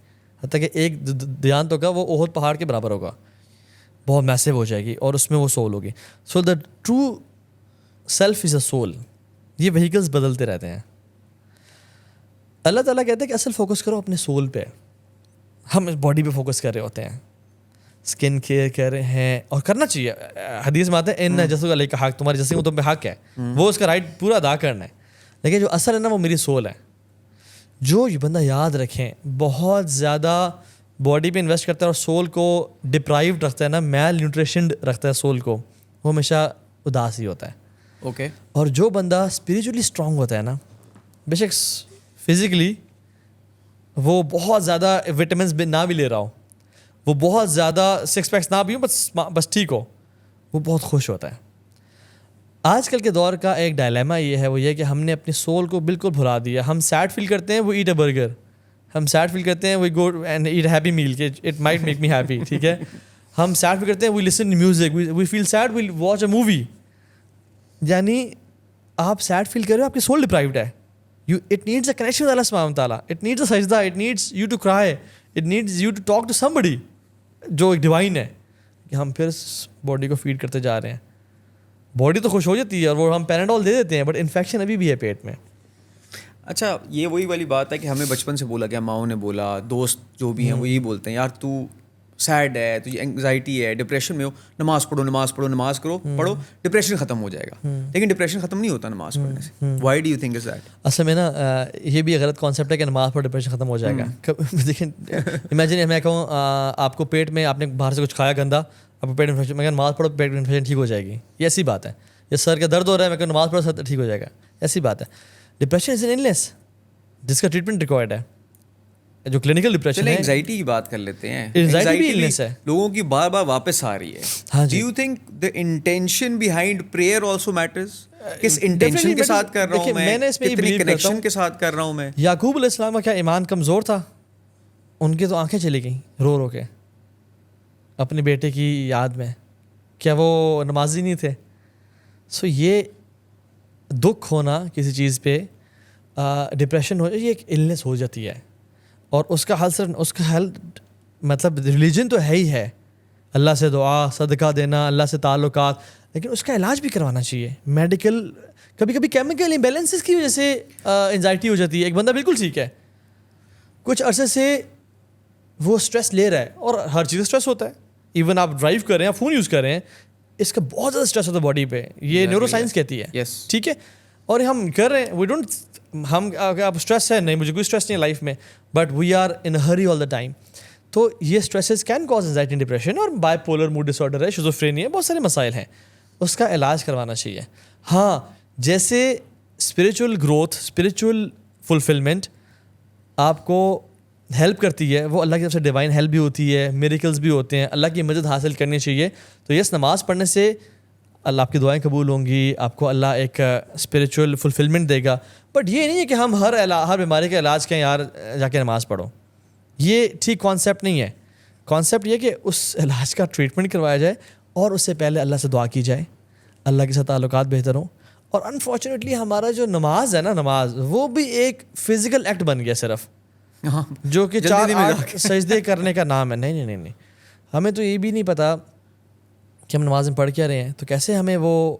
حتیٰ کہ ایک دیانت ہوگا وہ احد پہاڑ کے برابر ہوگا, بہت میسو ہو جائے گی, اور اس میں وہ سول ہوگی. So the true self is a soul. یہ وہیکلس بدلتے رہتے ہیں. اللہ تعالیٰ کہتے ہیں کہ اصل فوکس کرو اپنے سول پہ, ہم اس باڈی پہ فوکس کر رہے ہوتے ہیں, اسکن کیئر کر رہے ہیں, اور کرنا چاہیے. حدیث میں آتا ہے ان جسد علیہ کا حق, تمہاری جسم تم پہ حق ہے, وہ اس کا رائٹ پورا ادا کرنا ہے. لیکن جو اصل ہے نا وہ میری سول ہے. جو یہ بندہ یاد رکھیں بہت زیادہ باڈی پہ انویسٹ کرتا ہے اور سول کو ڈپرائیوڈ رکھتا ہے نا, میل نیوٹریشنڈ رکھتا ہے سول کو, وہ ہمیشہ اداس ہی ہوتا ہے. اوکے. اور جو بندہ اسپریچولی اسٹرانگ ہوتا ہے نا, بے شک فزیکلی وہ بہت زیادہ وٹامنس نہ بھی لے رہا ہو, وہ بہت زیادہ 6 پیکس نہ بھی ہو, بس ٹھیک ہو, وہ بہت خوش ہوتا ہے. آج کل کے دور کا ایک ڈائلیما یہ ہے, وہ یہ کہ ہم نے اپنی سول کو بالکل بھلا دیا. ہم سیڈ فیل کرتے ہیں, وہ ایٹ اے برگر. ہم سیڈ فیل کرتے ہیں, we go and eat happy meal, کہ it might make me happy, ٹھیک ہے. ہم سیڈ فیل کرتے ہیں, we listen music, we feel sad, we watch a movie. یعنی آپ سیڈ فیل کر رہے ہو, آپ کی سول ڈپرائیوڈ ہے. It needs a connection with Allah سبحانہ وتعالیٰ, اٹ نیڈز اے سجدہ, اٹ نیڈز یو ٹو کرائی, it needs you to talk to somebody جو ایک ڈیوائن ہے. کہ ہم پھر باڈی کو فیڈ کرتے جا رہے ہیں. باڈی تو خوش ہو جاتی ہے اور وہ ہم پیناڈول دے دیتے ہیں, بٹ انفیکشن ابھی بھی ہے پیٹ میں. اچھا یہ وہی والی بات ہے کہ ہمیں بچپن سے بولا گیا, ماؤں نے بولا, دوست جو بھی ہیں وہ یہی بولتے ہیں, یار تو سیڈ ہے, تجھے انگزائٹی ہے, ڈپریشن میں ہو, نماز پڑھو, نماز پڑھو, نماز کرو, پڑھو, ڈپریشن ختم ہو جائے گا. لیکن ڈپریشن ختم نہیں ہوتا نماز پڑھنے سے. Why do you think is that? اصل میں نا یہ بھی غلط کانسیپٹ ہے کہ نماز پڑھ ڈپریشن ختم ہو جائے گا. دیکھیں امیجن میں کہوں آپ کو پیٹ میں آپ نے باہر سے کچھ کھایا گندا, آپ کو پیٹ انفیکشن, میں نماز پڑھو پیٹ انفیکشن ٹھیک ہو جائے گی, یہ ایسی بات ہے. یا سر کا درد ہو رہا ہے, میں کہوں نماز پڑھو سر ٹھیک ہو جائے گا, ایسی بات ہے. ڈپریشن از این النس جس کا ٹریٹمنٹ ریکوائرڈ ہے. جو کلینکل ڈپریشن ہے, انگزائٹی کی بات کر لیتے ہیں. انگزائٹی بھی النس ہے, لوگوں کی بار بار واپس آ رہی ہے. Do you think the intention behind prayer also matters? کس انٹینشن کے ساتھ کر رہا ہوں میں, کتنی کنیکشن کے ساتھ کر رہا ہوں میں. یعقوب علیہ السلام کا کیا ایمان کمزور تھا؟ ان کی تو آنکھیں چلی گئیں رو رو کے اپنے بیٹے کی یاد میں. کیا وہ نمازی نہیں تھے؟ سو یہ دکھ ہونا کسی چیز پہ, ڈپریشن ہو, یہ ایک النس ہو جاتی ہے. اور اس کا حل مطلب ریلیجن تو ہے ہی ہے, اللہ سے دعا, صدقہ دینا, اللہ سے تعلقات, لیکن اس کا علاج بھی کروانا چاہیے. میڈیکل کبھی کبھی کیمیکل امبیلنسز کی وجہ سے انزائٹی ہو جاتی ہے. ایک بندہ بالکل ٹھیک ہے, کچھ عرصے سے وہ اسٹریس لے رہا ہے, اور ہر چیز اسٹریس ہوتا ہے. ایون آپ ڈرائیو کر رہے ہیں, فون یوز کر رہیں, اس کا بہت زیادہ اسٹریس ہوتا ہے باڈی پہ, یہ نیورو سائنس کہتی ہے. ٹھیک ہے, اور ہم کر رہے ہیں, وی ڈونٹ, ہم آپ اسٹریس ہے نہیں, مجھے کوئی اسٹریس نہیں ہے لائف میں, but we are in hurry all the time. تو یہ stresses can cause anxiety and depression, اور bipolar mood disorder ہے, شیزوفرینیا ہے, بہت سارے مسائل ہیں. اس کا علاج کروانا چاہیے. ہاں, جیسے اسپریچول گروتھ, اسپریچول فلفلمنٹ آپ کو ہیلپ کرتی ہے, وہ اللہ کی طرف سے ڈیوائن ہیلپ بھی ہوتی ہے, میریکلز بھی ہوتے ہیں, اللہ کی مدد حاصل کرنی چاہیے. تو یس, نماز پڑھنے سے اللہ آپ کی دعائیں قبول ہوں گی, آپ کو اللہ ایک اسپریچول فلفلمنٹ دے گا. بٹ یہ نہیں ہے کہ ہم ہر بیماری کا علاج کریں یار جا کے نماز پڑھو. یہ ٹھیک کانسیپٹ نہیں ہے. کانسیپٹ یہ کہ اس علاج کا ٹریٹمنٹ کروایا جائے, اور اس سے پہلے اللہ سے دعا کی جائے, اللہ کے ساتھ تعلقات بہتر ہوں. اور انفارچونیٹلی ہمارا جو نماز ہے نا, نماز وہ بھی ایک فزیکل ایکٹ بن گیا صرف, جو کہ 4-8 سجدے کرنے کا نام ہے. نہیں, ہمیں تو یہ بھی نہیں پتا کہ ہم نماز میں پڑھ کیا رہے ہیں, تو کیسے ہمیں وہ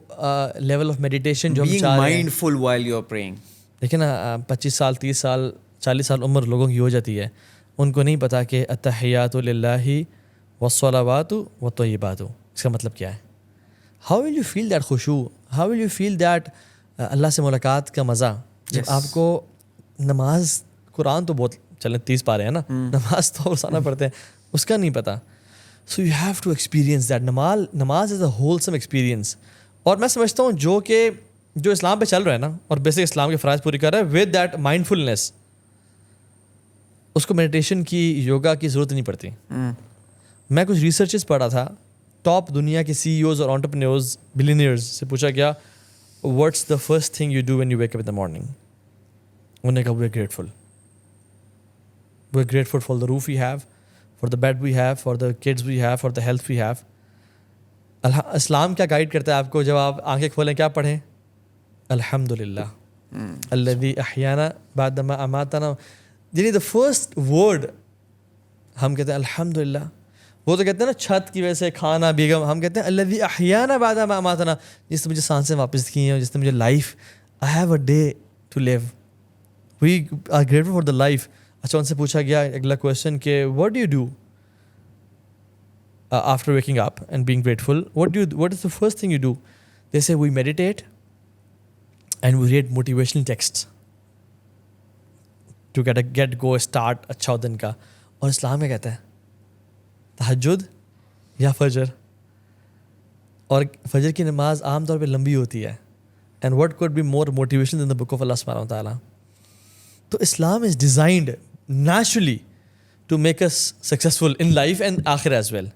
لیول آف میڈیٹیشن جو ہم چاہ رہے ہیں. Mindful while you are praying. دیکھیں نا, 25 سال 30 سال 40 سال عمر لوگوں کی ہو جاتی ہے, ان کو نہیں پتا کہ التحیات للہ والصلوات والطیبات اس کا مطلب کیا ہے. How will you feel that خشوع, how will you feel that Allah سے ملاقات کا مزہ, جب آپ کو نماز, قرآن تو بہت چلیں 30 پارے ہیں نا, نماز تو روزانہ پڑھتے ہیں, اس کا نہیں پتا. So you have to experience that. Namaz is a wholesome experience. اور میں سمجھتا ہوں جو اسلام پہ چل رہا ہے نا, اور بیسک اسلام کے فرائض پوری کر رہا ہے ود دیٹ مائنڈفلنس, اس کو میڈیٹیشن کی, یوگا کی ضرورت نہیں پڑتی. میں کچھ ریسرچز پڑھا تھا, ٹاپ دنیا کے سی ای اوز اور انٹرپرینیورز, بلینئرز سے پوچھا گیا what's the first thing you do when you wake up in the morning. انہوں نے کہا we are grateful for the roof we have, for the bed we have, for the kids we have, for the health we have. Islam کیا گائیڈ کرتا ہے آپ کو, جب آپ آنکھیں کھولیں کیا پڑھیں؟ الحمد للہ الذی احیانا بعد ما اماتنا. یعنی دا فرسٹ ورڈ ہم کہتے ہیں الحمد للہ. وہ تو کہتے ہیں نا چھت کی وجہ سے کھانا بیگم, ہم کہتے ہیں الذی احیانا بعد ما اماتنا, جس نے مجھے سانسیں واپس کی ہیں, جس نے مجھے life, I have a day to live, we are grateful for the life. اچھا, ان سے پوچھا گیا اگلا کویشچن کہ what do you do after waking up and being grateful, what is the first thing you do? They say we meditate and we read motivational texts to get go start اچھا دن کا. اور اسلام میں کہتا ہے تہجد یا فجر, اور فجر کی نماز عام طور پہ لمبی ہوتی ہے. and what could be more motivation than the book of Allah subhanahu wa ta'ala. تو اسلام is designed naturally to make us successful in life and آخر as well.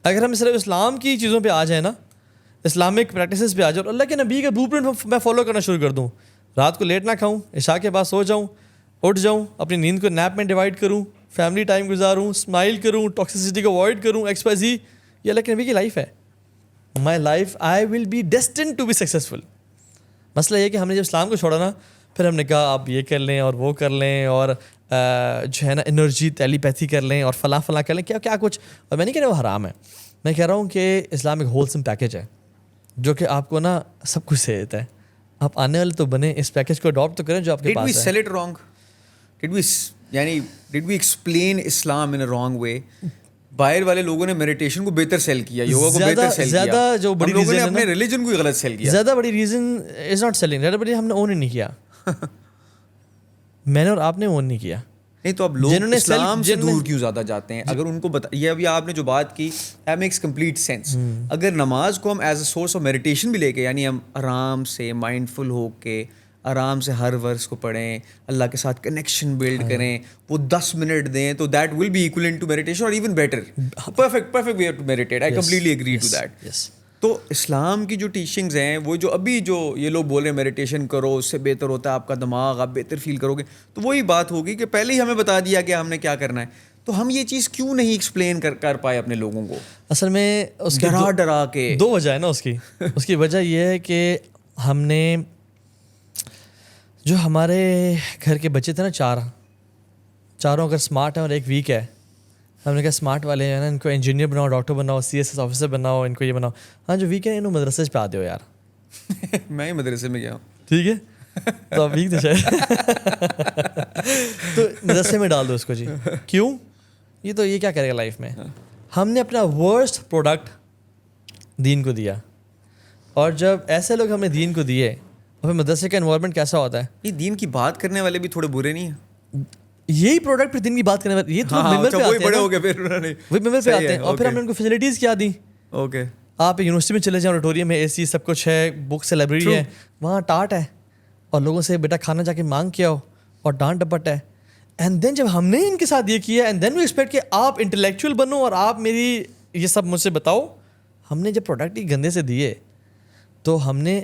اگر ہم صرف اسلام کی چیزوں پہ آ جائیں نا, اسلامک پریکٹسز پہ آ جاؤ, اور اللہ کے نبی کا بلو پرنٹ میں فالو کرنا شروع کر دوں, رات کو لیٹ نہ کھاؤں, عشاء کے بعد سو جاؤں, اٹھ جاؤں, اپنی نیند کو نیپ میں ڈیوائڈ کروں, فیملی ٹائم گزاروں, اسمائل کروں, ٹاکسیسٹی کو اوائڈ کروں, ایکس وائی زی, یہ اللہ کے نبی کی لائف ہے. My life, I will be destined to be successful. مسئلہ یہ کہ ہم نے جب اسلام کو چھوڑا نا, پھر ہم نے کہا آپ یہ کر لیں اور وہ کر لیں, اور جو ہے نا انرجی ٹیلی پیتھی کر لیں, اور فلاں کر لیں, کیا کچھ. اور میں نہیں کہہ رہا وہ حرام ہے, میں کہہ رہا ہوں کہ اسلام ایک ہولسم پیکیج ہے جو کہ آپ کو نا سب کچھ دے دیتا ہے. آپ آنے والے تو بنے, اس پیکیج کو اڈاپٹ تو کریں جو آپ کے Did we پاس ہے. sell it wrong? Did we explain Islam in a wrong way? باہر والے لوگوں نے میڈیٹیشن کو بہتر سیل کیا, یوگا کو بہتر سیل کیا, زیادہ جو بڑی ہم لوگوں نے ریزن اپنے ریلیجن کو ہی غلط سیل کیا. زیادہ بڑی ریزن از ناٹ سیلنگ, زیادہ بڑی ہم نے اون ہی نہیں کیا. میں نے اور آپ نے اون نہیں کیا. نہیں تو اب لوگ اسلام سے دور کیوں زیادہ جاتے ہیں؟ اگر ان کو یہ ابھی آپ نے جو بات کی دیٹ میکس کمپلیٹ سینس. اگر نماز کو ہم as a source of meditation بھی لے کے, یعنی ہم آرام سے مائنڈ فل ہو کے آرام سے ہر ورس کو پڑھیں, اللہ کے ساتھ کنیکشن بلڈ کریں, وہ 10 منٹ دیں, تو that will be equivalent to meditation اور even better. Perfect way to meditate. I completely agree to that. تو اسلام کی جو ٹیچنگز ہیں, وہ جو ابھی جو یہ لوگ بول رہے ہیں میڈیٹیشن کرو اس سے بہتر ہوتا ہے آپ کا دماغ, آپ بہتر فیل کرو گے, تو وہی بات ہوگی کہ پہلے ہی ہمیں بتا دیا کہ ہم نے کیا کرنا ہے. تو ہم یہ چیز کیوں نہیں ایکسپلین کر پائے اپنے لوگوں کو؟ اصل میں اس کی ڈرا کے 2 وجہ ہے نا اس کی وجہ یہ ہے کہ ہم نے جو ہمارے گھر کے بچے تھے نا, چاروں اگر اسمارٹ ہیں اور ایک ویک ہے, ہم نے کہا اسمارٹ والے ہیں نا, ان کو انجینئر بناؤ, ڈاکٹر بناؤ, CSS آفیسر بناؤ, ان کو یہ بناؤ. ہاں جو ویک ہے انہوں مدرسے پہ آتے ہو یار. میں ہی مدرسے میں گیا ہوں. ٹھیک ہے تو ویک تو شاید تو مدرسے میں ڈال دو اس کو. جی کیوں؟ یہ کیا کرے گا لائف میں؟ ہم نے اپنا ورسٹ پروڈکٹ دین کو دیا, اور جب ایسے لوگ ہم نے دین کو دیے, اور پھر مدرسے کا انوائرمنٹ کیسا ہوتا ہے؟ یہ دین کی بات کرنے والے بھی تھوڑے برے نہیں ہیں. یہی پروڈکٹ پھر دین کی بات کرنے والے یہ تو ممبر پہ آتے ہیں, بڑے ہو گئے پھر انہوں نے وہی ممبر پہ آتے ہیں, اور پھر ہم نے ان کو فیسلٹیز کیا دیں. اوکے آپ یونیورسٹی میں چلے جائیں, آڈیٹوریم ہے, AC سب کچھ ہے, بکس ہے, لائبریری ہے, وہاں ٹاٹ ہے, اور لوگوں سے بیٹا کھانا جا کے مانگ کے آؤ, اور ڈانٹ ڈپٹ ہے. اینڈ دین جب ہم نے ان کے ساتھ یہ کیا, اینڈ دین وی ایکسپیکٹ کہ آپ انٹلیکچوئل بنو اور آپ میری یہ سب مجھ سے بتاؤ. ہم نے جب پروڈکٹ ہی گندے سے دیے, تو ہم نے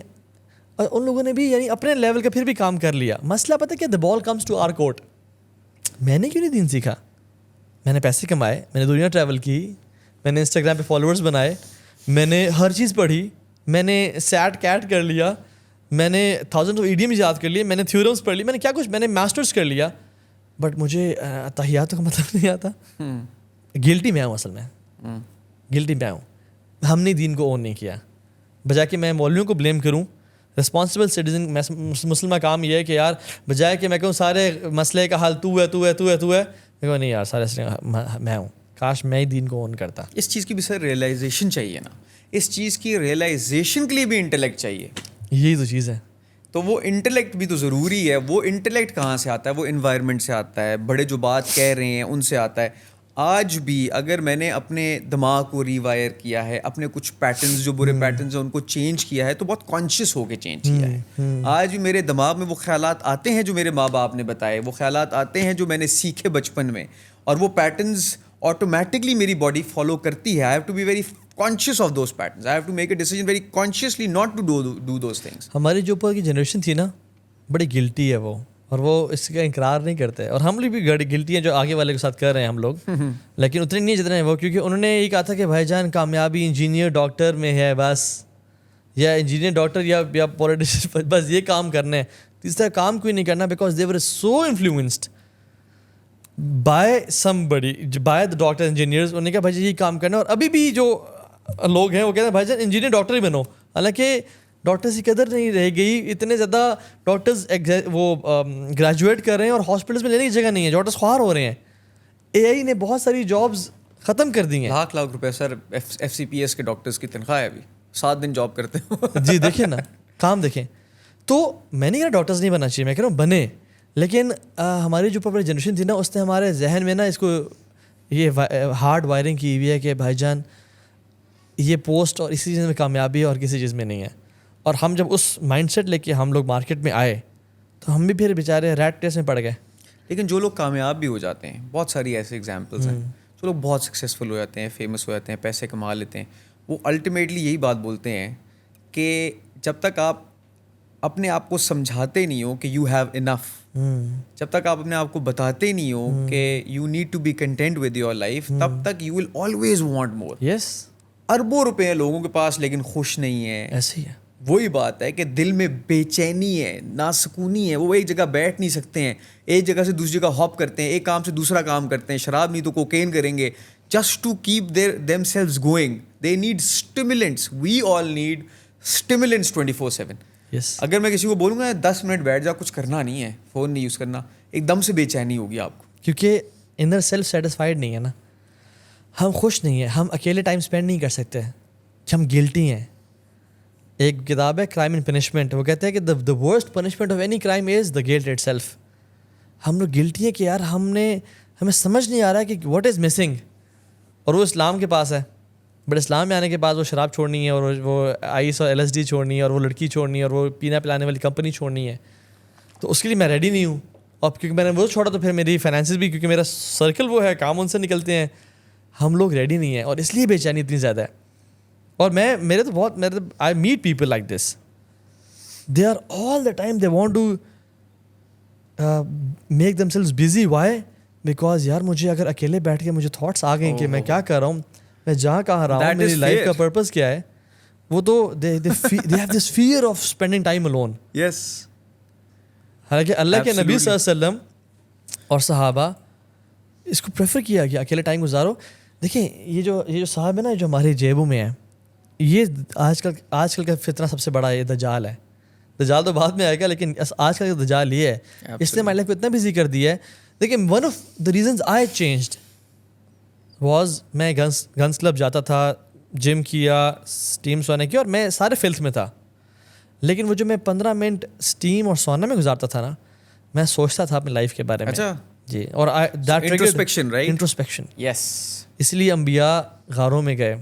ان لوگوں نے بھی یعنی اپنے لیول کا پھر بھی کام کر لیا. مسئلہ پتہ کیا, دا بال کمز ٹو آر کورٹ. میں نے کیوں نہیں دین سیکھا؟ میں نے پیسے کمائے, میں نے دنیا ٹریول کی, میں نے انسٹاگرام پہ فالوورز بنائے, میں نے ہر چیز پڑھی, میں نے سیٹ کیٹ کر لیا, میں نے 1000 ایڈیمز یاد کر لیے, میں نے تھیورمز پڑھ لی, میں نے کیا کچھ, میں نے ماسٹرز کر لیا, بٹ مجھے تحیات کا مطلب نہیں آتا. گلٹی میں آؤں, اصل میں گلٹی میں آؤں. ہم نے دین کو اون نہیں کیا. بجائے کہ میں مولویوں کو بلیم کروں, رسپانسبل سٹیزن مسلمہ کام یہ ہے کہ یار بجائے کہ میں کہوں سارے مسئلے کا حل تو ہے, میں کہوں نہیں یار سارے میں ہوں, کاش میں ہی دین کو اون کرتا. اس چیز کی بھی سر ریئلائزیشن چاہیے نا, اس چیز کی ریئلائزیشن کے لیے بھی انٹلیکٹ چاہیے. یہی تو چیز ہے. تو وہ انٹلیکٹ بھی تو ضروری ہے. وہ انٹلیکٹ کہاں سے آتا ہے؟ وہ انوائرمنٹ سے آتا ہے, بڑے جو بات کہہ رہے ہیں ان سے آتا ہے. آج بھی اگر میں نے اپنے دماغ کو ریوائر کیا ہے, اپنے کچھ پیٹرنز جو برے پیٹرنز ہیں ان کو چینج کیا ہے, تو بہت کانشیس ہو کے چینج کیا ہے. آج بھی میرے دماغ میں وہ خیالات آتے ہیں جو میرے ماں باپ نے بتائے, وہ خیالات آتے ہیں جو میں نے سیکھے بچپن میں, اور وہ پیٹرنز آٹومیٹکلی میری باڈی فالو کرتی ہے. I have to be very conscious of those patterns. I have to make a decision very consciously not to do those things. ہماری جو اوپر کی جنریشن تھی نا, بڑی گلٹی ہے وہ, اور وہ اس کا انکرار نہیں کرتے, اور ہم لوگ بھی گلٹی ہیں جو آگے والے کے ساتھ کر رہے ہیں ہم لوگ, لیکن اتنے نہیں جتنے ہیں وہ, کیونکہ انہوں نے یہ کہا تھا کہ بھائی جان کامیابی انجینئر ڈاکٹر میں ہے بس, یا انجینئر ڈاکٹر یا پولیٹیشین, بس یہ کام کرنا ہے, اس طرح کام کوئی نہیں کرنا, because they were so influenced by some بڑی, بائی دا ڈاکٹر انجینئرز. انہوں نے کہا بھائی جی یہ کام کرنا ہے. اور ابھی بھی جو لوگ ہیں وہ کہتے ہیں بھائی جان انجینئر ڈاکٹر ہی بنو, حالانکہ ڈاکٹرز کی قدر نہیں رہ گئی. اتنے زیادہ ڈاکٹرز وہ گریجویٹ کر رہے ہیں اور ہاسپٹلس میں لینے کی جگہ نہیں ہے, ڈاکٹرز خوار ہو رہے ہیں. AI نے بہت ساری جابز ختم کر دی ہیں. لاکھ روپے سر FCPS کے ڈاکٹرز کی تنخواہ ہے, ابھی 7 دن جاب کرتے ہیں. جی دیکھیں نا, کام دیکھیں. تو میں نہیں کہہ رہا ڈاکٹرز نہیں بننا چاہیے, میں کہہ رہا ہوں بنے, لیکن ہماری جو پاپولر جنریشن تھی نا, اس نے ہمارے ذہن میں نا اس کو یہ ہارڈ وائرنگ کی ہوئی ہے کہ بھائی جان یہ پوسٹ اور اسی چیز میں کامیابی اور کسی چیز میں نہیں ہے. اور ہم جب اس مائنڈ سیٹ لے کے ہم لوگ مارکیٹ میں آئے, تو ہم بھی پھر بیچارے ریٹ ریس میں پڑ گئے. لیکن جو لوگ کامیاب بھی ہو جاتے ہیں, بہت ساری ایسے ایگزامپلس ہیں, جو لوگ بہت سکسیزفل ہو جاتے ہیں, فیمس ہو جاتے ہیں, پیسے کما لیتے ہیں, وہ الٹیمیٹلی یہی بات بولتے ہیں کہ جب تک آپ اپنے آپ کو سمجھاتے نہیں ہو کہ یو ہیو انف, جب تک آپ اپنے آپ کو بتاتے نہیں ہو کہ you need to be content with your life, تب تک you will always want more. Yes, اربوں روپے ہیں لوگوں کے پاس لیکن خوش نہیں ہیں. ایسے ہی ہے. وہی بات ہے کہ دل میں بے چینی ہے, ناسکونی ہے, وہ ایک جگہ بیٹھ نہیں سکتے ہیں, ایک جگہ سے دوسری جگہ ہاپ کرتے ہیں, ایک کام سے دوسرا کام کرتے ہیں, شراب نہیں تو کوکین کریں گے, just to keep themselves going. They need stimulants. We all need stimulants 24/7. Yes. اگر میں کسی کو بولوں گا 10 منٹ بیٹھ جا, کچھ کرنا نہیں ہے, فون نہیں یوز کرنا, ایک دم سے بے چینی ہوگی آپ کو. کیونکہ انر سیلف سیٹسفائڈ نہیں ہے نا, ہم خوش نہیں ہیں, ہم اکیلے ٹائم اسپینڈ نہیں کر سکتے کہ ہم گلٹی ہیں. ایک کتاب ہے کرائم اینڈ پنشمنٹ, وہ کہتے ہیں کہ the worst punishment of any crime is the guilt it self. ہم لوگ گلٹی ہیں کہ یار ہمیں سمجھ نہیں آ رہا ہے کہ واٹ از مسنگ, اور وہ اسلام کے پاس ہے, بٹ اسلام میں آنے کے بعد وہ شراب چھوڑنی ہے, اور وہ آئس اور LSD چھوڑنی ہے, اور وہ لڑکی چھوڑنی ہے, اور وہ پینا پلانے والی کمپنی چھوڑنی ہے. تو اس کے لیے میں ریڈی نہیں ہوں, اور کیونکہ میں نے وہ چھوڑا تو پھر میری فائنینسز بھی, کیونکہ میرا سرکل وہ ہے, کام ان سے نکلتے ہیں, ہم لوگ ریڈی نہیں ہیں, اور اس لیے بے چینی اتنی زیادہ ہے. اور میرے تو I meet people like this, they are all the time they want to make themselves busy. Why? Because یار مجھے اگر اکیلے بیٹھ کے مجھے تھاٹس آ گئے کہ میں کیا کر رہا ہوں, میں جہاں کہاں رہا ہوں, میری لائف کا پرپز کیا ہے, وہ تو they have this fear of spending time alone. Yes. حالانکہ اللہ کے نبی صلی اللہ علیہ وسلم اور صحابہ اس کو پریفر کیا کہ اکیلے ٹائم گزارو. دیکھیں یہ جو صاحب ہے نا, جو ہماری جیبوں میں ہے, یہ آج کل کا فتنہ سب سے بڑا یہ دجال ہے. دجال تو بعد میں آئے گا, لیکن آج کل کا دجال یہ ہے, اس نے ہماری لائف کو اتنا بزی کر دیا ہے. دیکھیں one of the reasons I changed was, میں گنس کلب جاتا تھا, جم کیا, اسٹیم سونے کی, اور میں سارے فلتھ میں تھا. لیکن وہ جو میں 15 منٹ اسٹیم اور سونا میں گزارتا تھا نا, میں سوچتا تھا اپنی لائف کے بارے میں. اچھا جی. اور انٹروسپیکشن, رائٹ؟ انٹروسپیکشن. یس. اس لیے انبیاء غاروں میں گئے,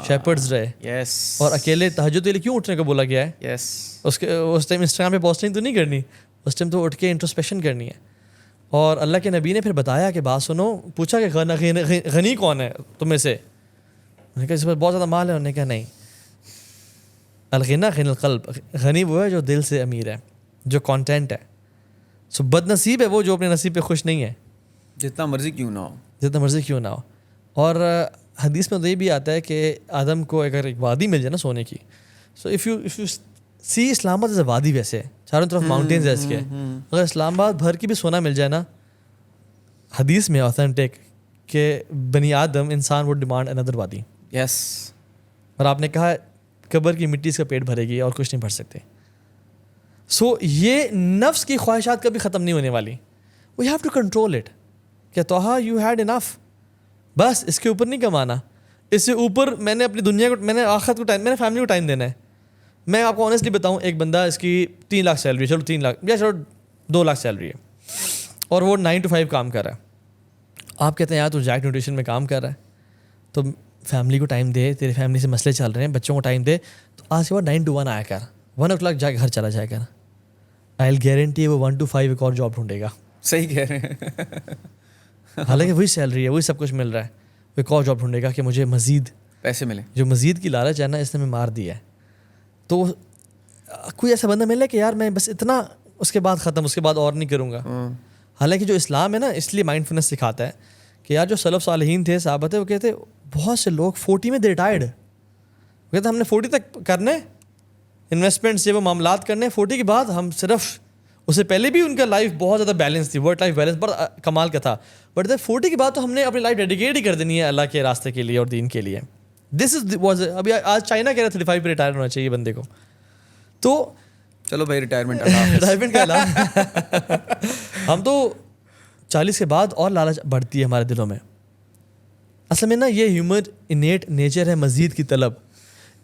شیپرڈز رہے. یس. اور اکیلے تہجد کے لیے کیوں اٹھنے کو بولا گیا ہے؟ یس. اس ٹائم انسٹاگرام پہ پوسٹنگ تو نہیں کرنی, اس ٹائم تو اٹھ کے انٹروسپیکشن کرنی ہے. اور اللہ کے نبی نے پھر بتایا کہ بات سنو, پوچھا کہ غنی کون ہے تم میں سے؟ انہوں نے کہا اس پر بہت زیادہ مال ہے. انہوں نے کہا نہیں, الغنی غنی القلب, غنی وہ ہے جو دل سے امیر ہے, جو کانٹینٹ ہے. سو بد نصیب ہے وہ جو اپنے نصیب پہ خوش نہیں ہے, جتنا مرضی کیوں نہ ہو, جتنا مرضی کیوں نہ ہو. اور حدیث میں تو یہ بھی آتا ہے کہ آدم کو اگر ایک وادی مل جائے نا سونے کی, سو اف یو سی اسلام آباد از اے وادی, ویسے چاروں طرف ماؤنٹینز ہے اس کے, اگر اسلام آباد بھر کی بھی سونا مل جائے نا, حدیث میں اوتھینٹک کہ بنی آدم انسان وڈ ڈیمانڈ اندر وادی. یس. اور آپ نے کہا قبر کی مٹی اس کا پیٹ بھرے گی اور کچھ نہیں بھر سکتے. سو یہ نفس کی خواہشات کبھی ختم نہیں ہونے والی. We have to control it. کہ توہا یو ہیڈ انف, بس اس کے اوپر نہیں کمانا, اس سے اوپر میں نے اپنی دنیا کو, میں نے آخرت کو ٹائم, میں نے فیملی کو ٹائم دینا ہے. میں آپ کو آنیسٹلی بتاؤں, ایک بندہ اس کی 3 لاکھ سیلری ہے, چلو 3 لاکھ یا چلو 2 لاکھ سیلری ہے, اور وہ 9 to 5 کام کر رہا ہے. آپ کہتے ہیں یار تو جیک نیوٹریشن میں کام کر رہا ہے, تو فیملی کو ٹائم دے, تیری فیملی سے مسئلے چل رہے ہیں, بچوں کو ٹائم دے, تو آج کے بعد 9 to 1 آیا کر, 1 o'clock جا کے گھر چلا جائے کر. آئی ول گارنٹی وہ 1 to 5 ایک اور جاب ڈھونڈے گا. صحیح کہہ رہے ہیں. حالانکہ وہی سیلری ہے, وہی سب کچھ مل رہا ہے, وہ ایک اور جاب ڈھونڈے گا کہ مجھے مزید پیسے ملیں. جو مزید کی لالچ ہے نا, اس نے میں مار دیا ہے. تو کوئی ایسا بندہ ملے کہ یار میں بس اتنا, اس کے بعد ختم, اس کے بعد اور نہیں کروں گا. حالانکہ جو اسلام ہے نا, اس لیے مائنڈ فلنس سکھاتا ہے کہ یار جو سلف صالحین تھے, صحابہ تھے, وہ کہتے بہت سے لوگ 40 میں دے ریٹائرڈ, وہ کہتے ہم نے 40 تک کرنے انویسٹمنٹس, یہ وہ معاملات کرنے, 40 کے بعد ہم صرف, اس سے پہلے بھی ان کا لائف بہت زیادہ بیلنس تھی, ورک لائف بیلنس بڑا کمال کا تھا, بٹ 40 کے بعد تو ہم نے اپنی لائف ڈیڈیکیٹ ہی کر دینی ہے اللہ کے راستے کے لیے اور دین کے لیے. دس از واز, ابھی آج چائنا کہہ رہا 35 پہ ریٹائر ہونا چاہیے بندے کو. تو چلو بھائی ریٹائرمنٹ کا اعلان. ہم تو 40 کے بعد اور لالچ بڑھتی ہے ہمارے دلوں میں. اصل میں نا یہ ہیومن انیٹ نیچر ہے مزید کی طلب,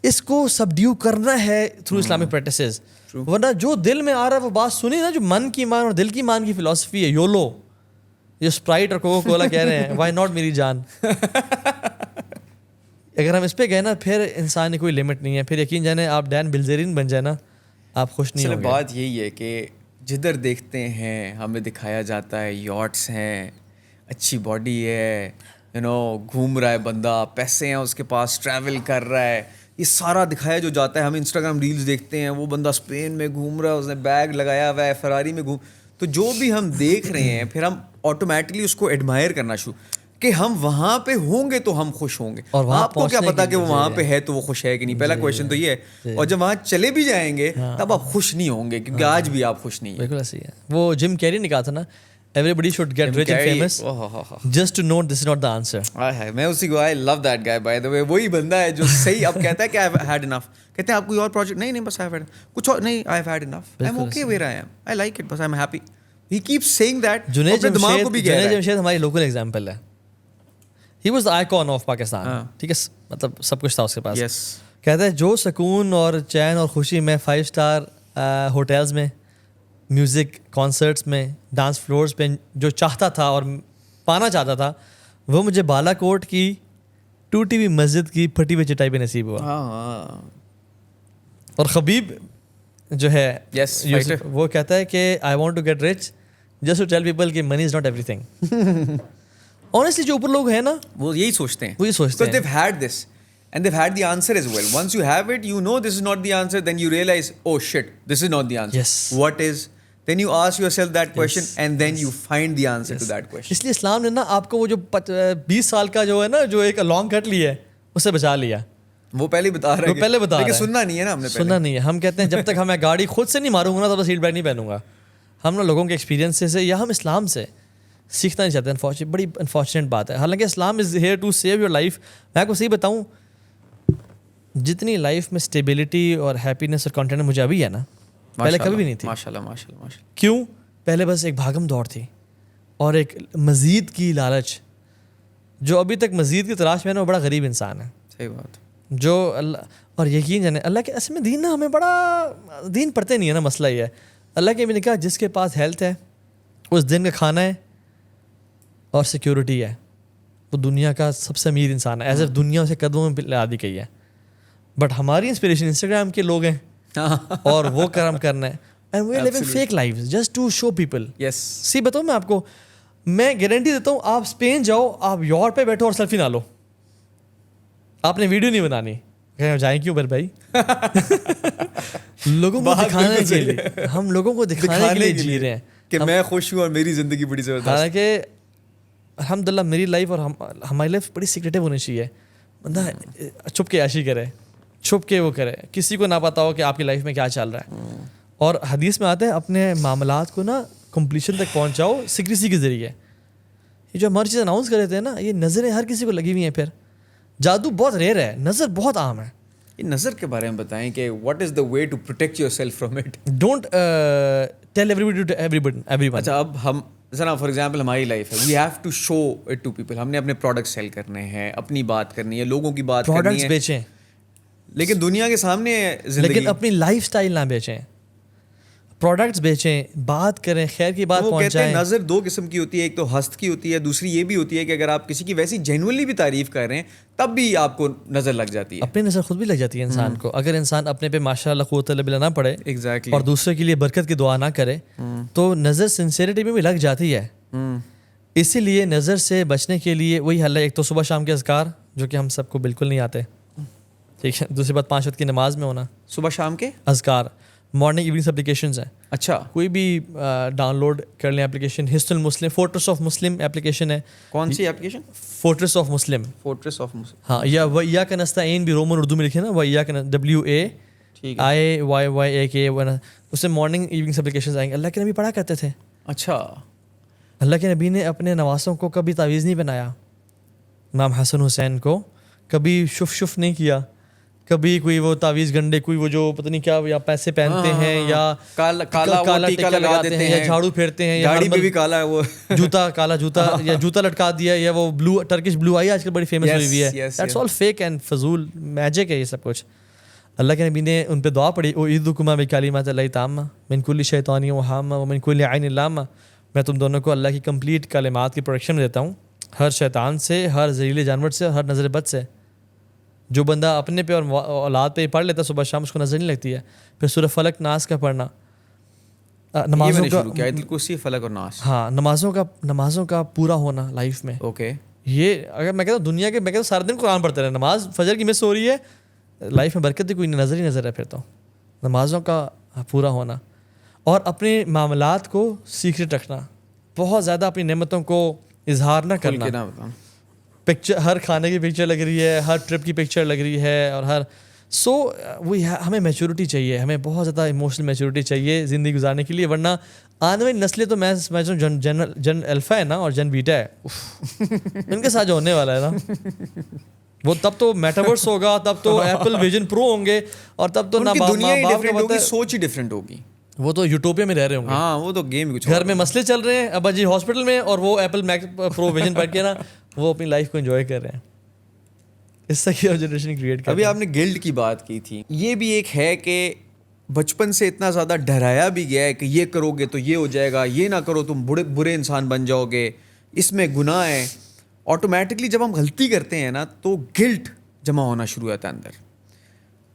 اس کو سبڈیو کرنا ہے تھرو اسلامک پریکٹسز. ورنہ جو دل میں آ رہا ہے وہ بات سنی نا, جو من کی مان اور دل کی مان کی فلاسفی ہے, یولو, جو اسپرائٹ اور کوکو کولا کہہ رہے ہیں, وائی ناٹ میری جان. اگر ہم اس پہ گئے نا, پھر انسان کی کوئی لمٹ نہیں ہے. پھر یقین جانے آپ ڈین بلزرین بن جائے نا, آپ خوش نہیں ہوں گے. بات یہی ہے کہ جدھر دیکھتے ہیں ہمیں دکھایا جاتا ہے یاٹس ہیں, اچھی باڈی ہے, گھوم رہا ہے بندہ, پیسے ہیں اس کے پاس, ٹریول کر رہا ہے, یہ سارا دکھایا جو جاتا ہے. ہم انسٹاگرام ریلز دیکھتے ہیں, وہ بندہ اسپین میں گھوم رہا ہے, اس نے بیگ لگایا ہوا ہے, فراری میں گھوم, تو جو بھی ہم دیکھ رہے ہیں پھر ہم آٹومیٹکلی اس کو ایڈمائر کرنا شروع, کہ ہم وہاں پہ ہوں گے تو ہم خوش ہوں گے. اور آپ کو کیا پتا کہ وہ وہاں پہ ہے تو وہ خوش ہے کہ نہیں, پہلا کویشچن تو یہ ہے. اور جب وہاں چلے بھی جائیں گے تب آپ خوش نہیں ہوں گے, کیونکہ آج بھی آپ خوش نہیں ہیں. بالکل ایسے ہی ہے. وہ جم کیری نے کہا تھا نا, Everybody should get rich and famous just to know this is not the answer. میں اسی کو, I love that guy by the way. وہی بندہ ہے جو صحیح اب کہتا ہے کہ I've had enough. کہتے ہیں آپ کوئی اور پروجیکٹ نہیں بس I've had کچھ اور نہیں, I've had enough. I'm okay where I am. I like it, بس I'm happy. He keeps saying that. Junaid Jamshed ہماری لوکل ایگزامپل ہے. He was the icon of Pakistan. ٹھیک ہے, مطلب سب کچھ تھا اس کے پاس. Yes. کہتا ہے جو سکون اور چین اور خوشی میں 5 اسٹار ہوٹلز میں, میوزک کانسرٹس میں, ڈانس فلورز پہ جو چاہتا تھا اور پانا چاہتا تھا, وہ مجھے بالا کوٹ کی ٹوٹی ہوئی مسجد کی پھٹی ہوئی چٹائی پہ نصیب ہوا. اور خبیب جو ہے وہ کہتا ہے کہ I want to get rich just to tell people کہ money is not everything. Honestly جو اوپر لوگ ہیں نا وہ یہی سوچتے ہیں, وہی سوچتے ہیں. They've had this and they've had the answer as well. Once you have it, you know this is not the answer, then you realize, oh shit, this is not the answer. Yes. What is? Then you ask yourself that question and then you find the answer to that question. اس لیے اسلام نے نا آپ کو وہ جو 20 سال کا جو ہے نا جو ایک لانگ کٹ لی ہے اسے بچا لیا. وہ پہلے بتا رہا ہے, وہ پہلے بتا رہا ہے, سننا نہیں ہے نا ہم نے, سننا نہیں ہے. ہم کہتے ہیں جب تک ہمیں گاڑی خود سے نہیں ماروں گا نا تب سیٹ بیلٹ نہیں پہنوں گا. ہم نا لوگوں کے ایکسپیرینس سے یا ہم اسلام سے سیکھنا نہیں چاہتے. انفارچونیٹ, بڑی انفارچونیٹ بات ہے. حالانکہ Islam is here to save your life. میں آپ کو صحیح بتاؤں, جتنی لائف میں اسٹیبلٹی اور ہیپینس اور کانٹینٹ مجھے ابھی ہے نا, پہلے کبھی بھی نہیں تھی. ماشاء اللہ ماشاء اللہ. کیوں؟ پہلے بس ایک بھاگم دوڑ تھی اور ایک مزید کی لالچ. جو ابھی تک مزید کی تلاش میں ہے نا وہ بڑا غریب انسان ہے. صحیح بات. جو اللہ, اور یقین جانے اللہ کے اصل میں دین نا ہمیں بڑا, دین پڑھتے نہیں ہے نا, مسئلہ یہ ہے. اللہ کے بھی نے کہا جس کے پاس ہیلتھ ہے, اس دن کا کھانا ہے اور سیکیورٹی ہے, وہ دنیا کا سب سے امیر انسان ہے. ایز اف دنیا اسے قدموں میں لا دی گئی ہے. بٹ ہماری انسپریشن انسٹاگرام کے لوگ ہیں اور وہ کرم کرنا ہے. And we are living fake lives just to show people. Yes. See بتاؤں میں آپ کو, میں گارنٹی دیتا ہوں آپ اسپین جاؤ, آپ یورپ پہ بیٹھو اور سیلفی نہ لو, آپ نے ویڈیو نہیں بنانی. جائیں کیوں بر بھائی؟ لوگوں کو دکھانے کے لیے, ہم لوگوں کو دکھانے کے لیے جی رہے ہیں کہ میں خوش ہوں اور میری زندگی بڑی زبردست. حالانکہ الحمد للہ میری لائف اور ہماری لائف بڑی سیکریٹو ہونی چاہیے. بندہ چھپ کے عیاشی کرے, چھپ کے وہ کرے, کسی کو نہ پتا ہو کہ آپ کی لائف میں کیا چل رہا ہے. اور حدیث میں آتا ہے اپنے معاملات کو نا کمپلیشن تک پہنچاؤ سیکریسی کے ذریعے. یہ جو ہماری چیز اناؤنس کر دیتے ہیں نا, یہ نظریں ہر کسی کو لگی ہوئی ہیں. پھر جادو بہت ریئر ہے, نظر بہت عام ہے. یہ نظر کے بارے میں بتائیں کہ what is the way to protect yourself from it. Don't tell everyone. اچھا, اب ہم ذرا فار ایگزامپل ہماری لائف ہے, we have to show it to people. ہم نے اپنے پروڈکٹ سیل کرنے ہیں, اپنی بات کرنی ہے, لوگوں کی بات کرنی ہے, پروڈکٹس بیچیں لیکن دنیا کے سامنے زندگی, لیکن اپنی لائف اسٹائل نہ بیچیں. پروڈکٹس بیچیں, بات کریں, خیر کی بات پہنچائیں. نظر 2 قسم کی ہوتی ہے, ایک تو ہست کی ہوتی ہے, دوسری یہ بھی ہوتی ہے کہ اگر آپ کسی کی ویسی جینوئنلی بھی تعریف کر رہے ہیں تب بھی آپ کو نظر لگ جاتی ہے. اپنی نظر خود بھی لگ جاتی ہے انسان کو. اگر انسان اپنے پہ ماشاء اللہ قوت الا باللہ نہ پڑھے ایگزیکٹلی اور دوسرے کے لیے برکت کی دعا نہ کرے تو نظر سنسیئرٹی میں بھی لگ جاتی ہے. اسی لیے نظر سے بچنے کے لیے وہی حل ہے. ایک تو صبح شام کے اذکار جو کہ ہم سب کو بالکل نہیں آتے, ٹھیک ہے. دوسری بات 5 وقت کی نماز میں ہونا. صبح شام کے اذکار, مارننگ ایوننگس اپلیکیشنز ہیں. اچھا, کوئی بھی ڈاؤن لوڈ کر لیں اپلیکیشن. حصن المسلم, فورٹریس آف مسلم ایپلیکیشن ہے. کون سی application? Fortress of Muslim. Fortress of Muslim, ہاں. یا وَإِيَّاكَ نَسْتَعِينُ بھی رومن اردو میں لکھے نا, وَإِيَّاكَ WAIYYAK, اس سے مارننگ ایوننگس اپلیکیشنز آئیں گے. اللہ کے نبی پڑھا کرتے تھے. اچھا, اللہ کے نبی نے اپنے نواسوں کو کبھی تعویذ نہیں بنایا. امام حسن حسین کو کبھی شف نہیں کیا, کبھی کوئی وہ تعویذ گنڈے, کوئی وہ جو پتہ نہیں کیا یا پیسے پہنتے ہیں یا کالا ٹیکا لگا دیتے ہیں یا جھاڑو پھیرتے ہیں, گاڑی پہ بھی کالا ہے وہ جوتا, کالا جوتا یا جوتا لٹکا دیا, یا وہ بلو ٹرکش بلو آئی آج کل بڑی فیمس ہوئی ہوئی ہے. دیٹس آل فیک اینڈ فضول میجک ہے یہ سب کچھ. اللہ کے نبی نے ان پہ دعا پڑھی, اعیذکما بکلمات اللہ التامہ من کل شیطان وہامہ ومن کل عین لامہ. میں تم دونوں کو اللہ کی کمپلیٹ کلمات کی پروٹیکشن دیتا ہوں, ہر شیطان سے, ہر زہریلے جانور سے, ہر نظر بد سے. جو بندہ اپنے پہ اور اولاد پہ پڑھ لیتا صبح شام اس کو نظر نہیں لگتی ہے. پھر سورہ فلق ناس کا پڑھنا, نمازوں کا, فلق اور ناس, ہاں نمازوں کا پورا ہونا لائف میں. اوکے, یہ اگر میں کہتا ہوں دنیا کے, میں کہتا ہوں سارا دن قرآن پڑھتے رہے, نماز فجر کی مس ہو رہی ہے, لائف میں برکت کوئی نظر ہی نظر ہے. پھر تو نمازوں کا پورا ہونا اور اپنے معاملات کو سیکرٹ رکھنا, بہت زیادہ اپنی نعمتوں کو اظہار نہ کرنا. پکچر, ہر کھانے کی پکچر لگ رہی ہے, ہر ٹرپ کی پکچر لگ رہی ہے, اور ہر سو ہمیں میچورٹی چاہیے, ہمیں بہت زیادہ ایموشنل میچورٹی چاہیے زندگی گزارنے کے لیے, ورنہ آنے والی نسلیں تو میں جن الفا ہے نا اور جن بیٹا ہے ان کے ساتھ جو ہونے والا ہے نا, وہ تب تو میٹاورس ہوگا, تب تو ایپل ویژن پرو ہوں گے, اور تب تو دنیا ہی ڈفرینٹ ہوگی, سوچ ہی ڈفرینٹ ہوگی. وہ تو یوٹوپیا میں رہ رہے ہوں گے. ہاں وہ تو گیم کچھ گھر میں مسئلے چل رہے ہیں ابا جی ہاسپٹل میں, اور وہ ایپل میک پرو ویژن پڑھ کے نا وہ اپنی لائف کو انجوائے کر رہے ہیں. اس سے کیا جنریشن کریٹ کر. ابھی آپ نے گلٹ کی بات کی تھی, یہ بھی ایک ہے کہ بچپن سے اتنا زیادہ ڈرایا بھی گیا ہے کہ یہ کرو گے تو یہ ہو جائے گا, یہ نہ کرو تم برے انسان بن جاؤ گے, اس میں گناہ ہے. آٹومیٹکلی جب ہم غلطی کرتے ہیں نا تو گلٹ جمع ہونا شروع ہوتا ہے اندر,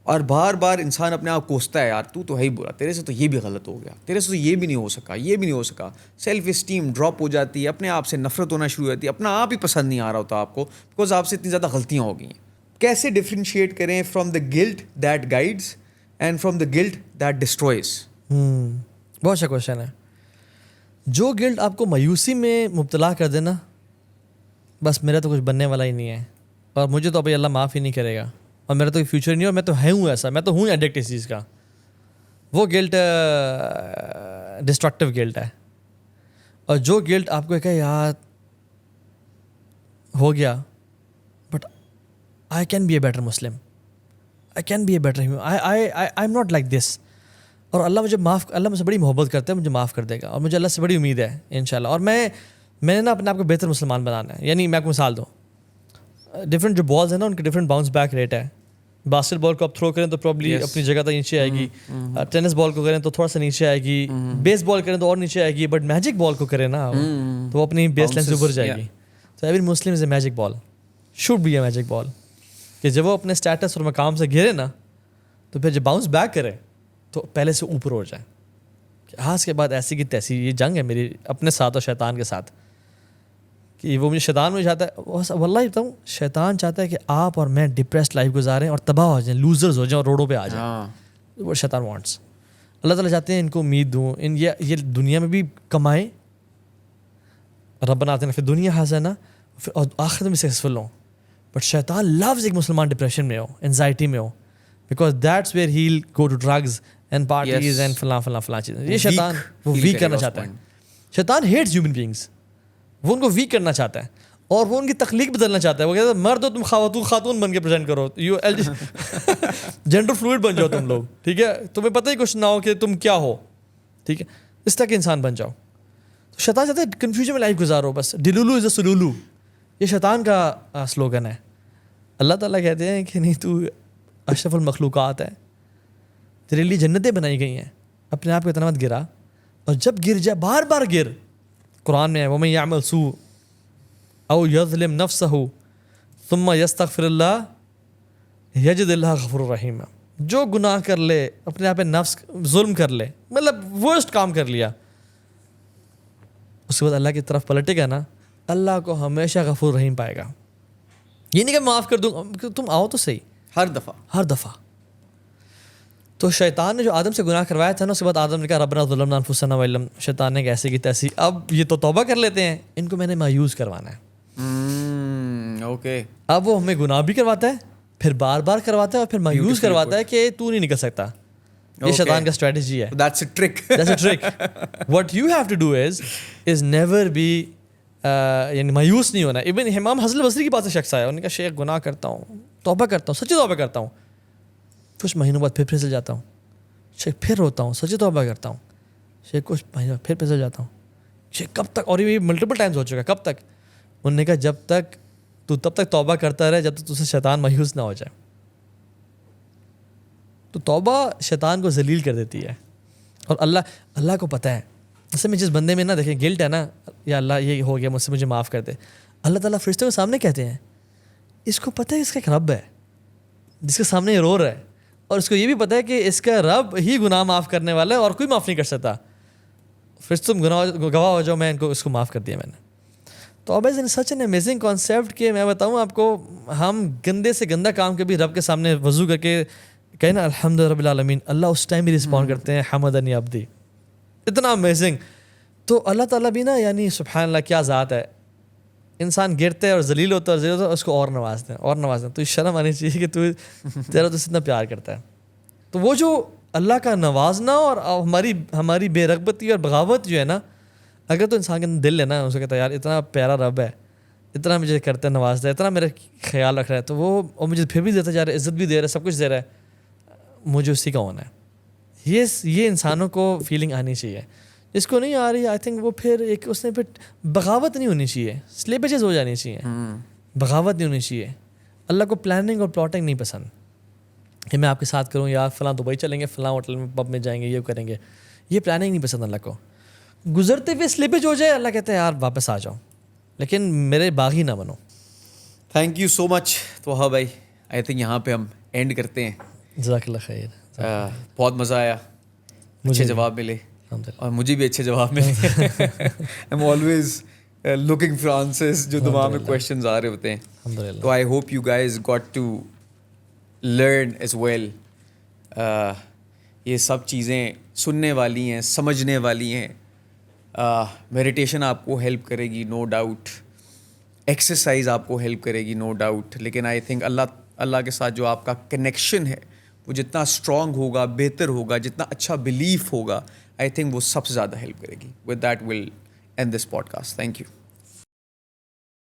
اور بار بار انسان اپنے آپ کوستا ہے, یار تو ہے ہی برا, تیرے سے تو یہ بھی غلط ہو گیا, تیرے سے تو یہ بھی نہیں ہو سکا, یہ بھی نہیں ہو سکا. سیلف اسٹیم ڈراپ ہو جاتی ہے, اپنے آپ سے نفرت ہونا شروع ہو جاتی ہے, اپنا آپ ہی پسند نہیں آ رہا ہوتا آپ کو, بیکاز آپ سے اتنی زیادہ غلطیاں ہو گئی ہیں. کیسے ڈفرینشیٹ کریں from the guilt that guides and from the guilt that ڈسٹروائز؟ بہت اچھا کوشچن ہے. جو گلٹ آپ کو مایوسی میں مبتلا کر دینا, بس میرا تو کچھ بننے والا ہی نہیں ہے, اور مجھے تو ابھی اللہ معاف ہی نہیں کرے گا, اور میرا تو کوئی فیوچر نہیں ہے, اور میں تو ہوں ایسا, میں تو ہوں ایڈکٹ اس چیز کا, وہ گلٹ ڈسٹرکٹیو گلٹ ہے. اور جو گلٹ آپ کو کہ یار ہو گیا, but I can be a better Muslim, I can be a better human, I am not like this, اور اللہ مجھ سے بڑی محبت کرتا ہے, مجھے معاف کر دے گا, اور مجھے اللہ سے بڑی امید ہے انشاءاللہ. اور میں نے نا اپنے آپ کو بہتر مسلمان بنانا ہے. یعنی میں آپ کو مثال دوں, ڈفرینٹ جو بالز ہیں نا ان کے ڈفرینٹ باؤنس بیک ریٹ ہے. باسکٹ بال کو آپ تھرو کریں تو پرابلی اپنی جگہ تک نیچے آئے گی, ٹینس بال کو کریں تو تھوڑا سا نیچے آئے گی, بیس بال کریں تو اور نیچے آئے گی, بٹ میجک بال کو کریں نا تو وہ اپنی بیس لائن سے اوپر جائے گی. تو every Muslim is a magic ball, should be a magic ball, کہ جب وہ اپنے اسٹیٹس اور مقام سے گرے نا تو پھر جب باؤنس بیک کرے تو پہلے سے اوپر ہو جائے. آج کے بعد ایسی کی تیسی یہ جنگ ہے میری اپنے ساتھ اور شیطان کے ساتھ, کہ وہ مجھے شیطان میں چاہتا ہے, واللہ بتاؤں شیطان چاہتا ہے کہ آپ اور میں ڈپریسڈ لائف گزاریں اور تباہ ہو جائیں, لوزرز ہو جائیں اور روڈوں پہ آ جائیں. وہ شیطان وانٹس. اللہ تعالیٰ چاہتے ہیں ان کو امید دوں, یہ دنیا میں بھی کمائیں, ربنا آتنا فی الدنیا حسنہ, اور آخرت میں سکسیسفل ہوں. بٹ شیطان لوز ایک مسلمان ڈپریشن میں ہو, انزائٹی میں ہو, because that's where he will go to drugs and parties and فلاں چیزیں. یہ شیطان وہ ویک کرنا چاہتا ہے. شیطان ہیٹس ہیومن بینگس, وہ ان کو ویک کرنا چاہتا ہے, اور وہ ان کی تخلیق بدلنا چاہتا ہے. وہ کہتا ہے مرد ہو تم خاتون بن کے پریزنٹ کرو, جینڈر فلوئڈ بن جاؤ تم لوگ, ٹھیک ہے, تمہیں پتہ ہی کچھ نہ ہو کہ تم کیا ہو, ٹھیک ہے, اس طرح کے انسان بن جاؤ. تو شیطان چاہتا ہے کنفیوژن میں لائف گزارو, بس ڈلولو از اے سلولو, یہ شیطان کا سلوگن ہے. اللہ تعالیٰ کہتے ہیں کہ نہیں تو اشرف المخلوقات ہے, تیرے لیے جنتیں بنائی گئی ہیں, اپنے آپ کو اتنا مت گرا, اور جب گر جائے بار بار گر. قرآن میں ہے وَمَن يَعْمَلْ سُوءًا أَوْ يَظْلِمْ نَفْسَهُ ثُمَّ يَسْتَغْفِرِ اللَّهَ يَجِدِ اللَّهَ غَفُورًا رَحِيمًا. جو گناہ کر لے, اپنے آپ پہ نفس ظلم کر لے, مطلب ورسٹ کام کر لیا, اس کے بعد اللہ کی طرف پلٹے گا نا, اللہ کو ہمیشہ غفور رحیم پائے گا. یہ نہیں کہ معاف کر دوں, تم آؤ تو صحیح ہر دفعہ. تو شیطان نے جو آدم سے گناہ کروایا تھا نا, اس کے بعد آدم نے کہا ربنا ظلمنا انفسنا وان لم, شیطان نے کیسے کی تیسی, اب یہ تو توبہ کر لیتے ہیں, ان کو میں نے مایوس کروانا ہے. اوکے, اب وہ ہمیں گناہ بھی کرواتا ہے, پھر بار بار کرواتا ہے, اور پھر مایوس کرواتا ہے کہ تو نہیں نکل سکتا. یہ شیطان کا اسٹریٹجی ہے. That's a trick. That's a trick. What you have to do is never be یعنی مایوس نہیں ہونا. ابن امام حسن البصری کے پاس شخص آیا, انہوں نے کہا شیخ گناہ کرتا ہوں, توبہ کرتا ہوں, سچی توبہ کرتا ہوں, کچھ مہینوں بعد پھر پھسل جاتا ہوں, شیخ پھر روتا ہوں, سچی توبہ کرتا ہوں, شیخ کچھ مہینوں بعد پھر پھسل جاتا ہوں, شیخ کب تک, اور یہ ملٹیپل ٹائمز ہو چکا, کب تک. انہوں نے کہا جب تک تو تب تک توبہ کرتا رہے جب تک تجھے شیطان مایوس نہ ہو جائے. تو توبہ شیطان کو ذلیل کر دیتی ہے, اور اللہ کو پتہ ہے. جیسے میں جس بندے میں نا دیکھیں گلٹ ہے نا, یا اللہ یہ ہو گیا مجھ سے, مجھے معاف کر دے, اللہ تعالیٰ فرشتوں کے سامنے کہتے ہیں اس کو پتہ ہے اس کا ایک رب ہے جس کے سامنے یہ رو رہا ہے, اور اس کو یہ بھی پتہ ہے کہ اس کا رب ہی گناہ معاف کرنے والا ہے اور کوئی معاف نہیں کر سکتا. فرشتوں تم گواہ ہو جاؤ, میں اس کو معاف کر دیا میں نے. تو اب از سچ این امیزنگ کانسیپٹ کہ میں بتاؤں آپ کو, ہم گندے سے گندا کام کے بھی رب کے سامنے وضو کر کے کہیں نا الحمد رب العالمین, اللہ اس ٹائم بھی رسپونڈ کرتے ہیں حمدنی عبدی. اتنا امیزنگ. تو اللہ تعالیٰ بھی نا, یعنی سبحان اللہ کیا ذات ہے, انسان گرتے ہیں اور ذلیل ہوتا ہے اور اس کو اور نوازتے ہیں تو شرم آنی چاہیے کہ تیرا تو اتنا پیار کرتا ہے. تو وہ جو اللہ کا نوازنا اور ہماری بے رغبتی اور بغاوت جو ہے نا, اگر تو انسان کے اندر دل ہے نا, اسے کہتا ہے یار اتنا پیارا رب ہے, اتنا مجھے کرتا ہے, نوازتا ہے, اتنا میرا خیال رکھ رہا ہے, تو وہ اور مجھے پھر بھی دیتا جا رہا ہے, عزت بھی دے رہا ہے, سب کچھ دے رہا ہے, مجھے اسی کا ہونا ہے. یہ انسانوں کو فیلنگ آنی چاہیے. جس کو نہیں آ رہی آئی تھنک وہ پھر ایک اس نے پھر بغاوت نہیں ہونی چاہیے, سلیپیجز ہو جانی چاہیے, بغاوت نہیں ہونی چاہیے. اللہ کو پلاننگ اور پلاٹنگ نہیں پسند کہ میں آپ کے ساتھ کروں یا فلاں دبئی چلیں گے, فلاں ہوٹل میں پب میں جائیں گے, یہ کریں گے. یہ پلاننگ نہیں پسند اللہ کو. گزرتے ہوئے سلیپیج ہو جائے, اللہ کہتے ہیں یار واپس آ جاؤ, لیکن میرے باغی نہ بنو. تھینک یو سو مچ طوہا بھائی. آئی تھنک یہاں پہ ہم اینڈ کرتے ہیں. جزاک اللہ خیر. بہت مزہ آیا, اچھے جواب ملے اور مجھے بھی اچھے جواب ملے. I am always looking for answers جو دماغ میں کویشچنز آ رہے ہوتے ہیں. تو I hope you guys got to learn as well. یہ سب چیزیں سننے والی ہیں, سمجھنے والی ہیں. میڈیٹیشن آپ کو ہیلپ کرے گی نو ڈاؤٹ, ایکسرسائز آپ کو ہیلپ کرے گی نو ڈاؤٹ, لیکن آئی تھنک اللہ کے ساتھ جو آپ کا کنیکشن ہے وہ جتنا اسٹرانگ ہوگا, بہتر ہوگا, جتنا اچھا بلیف ہوگا, آئی تھنک وہ سب سے زیادہ ہیلپ کرے گی. With that we'll end this podcast. Thank you.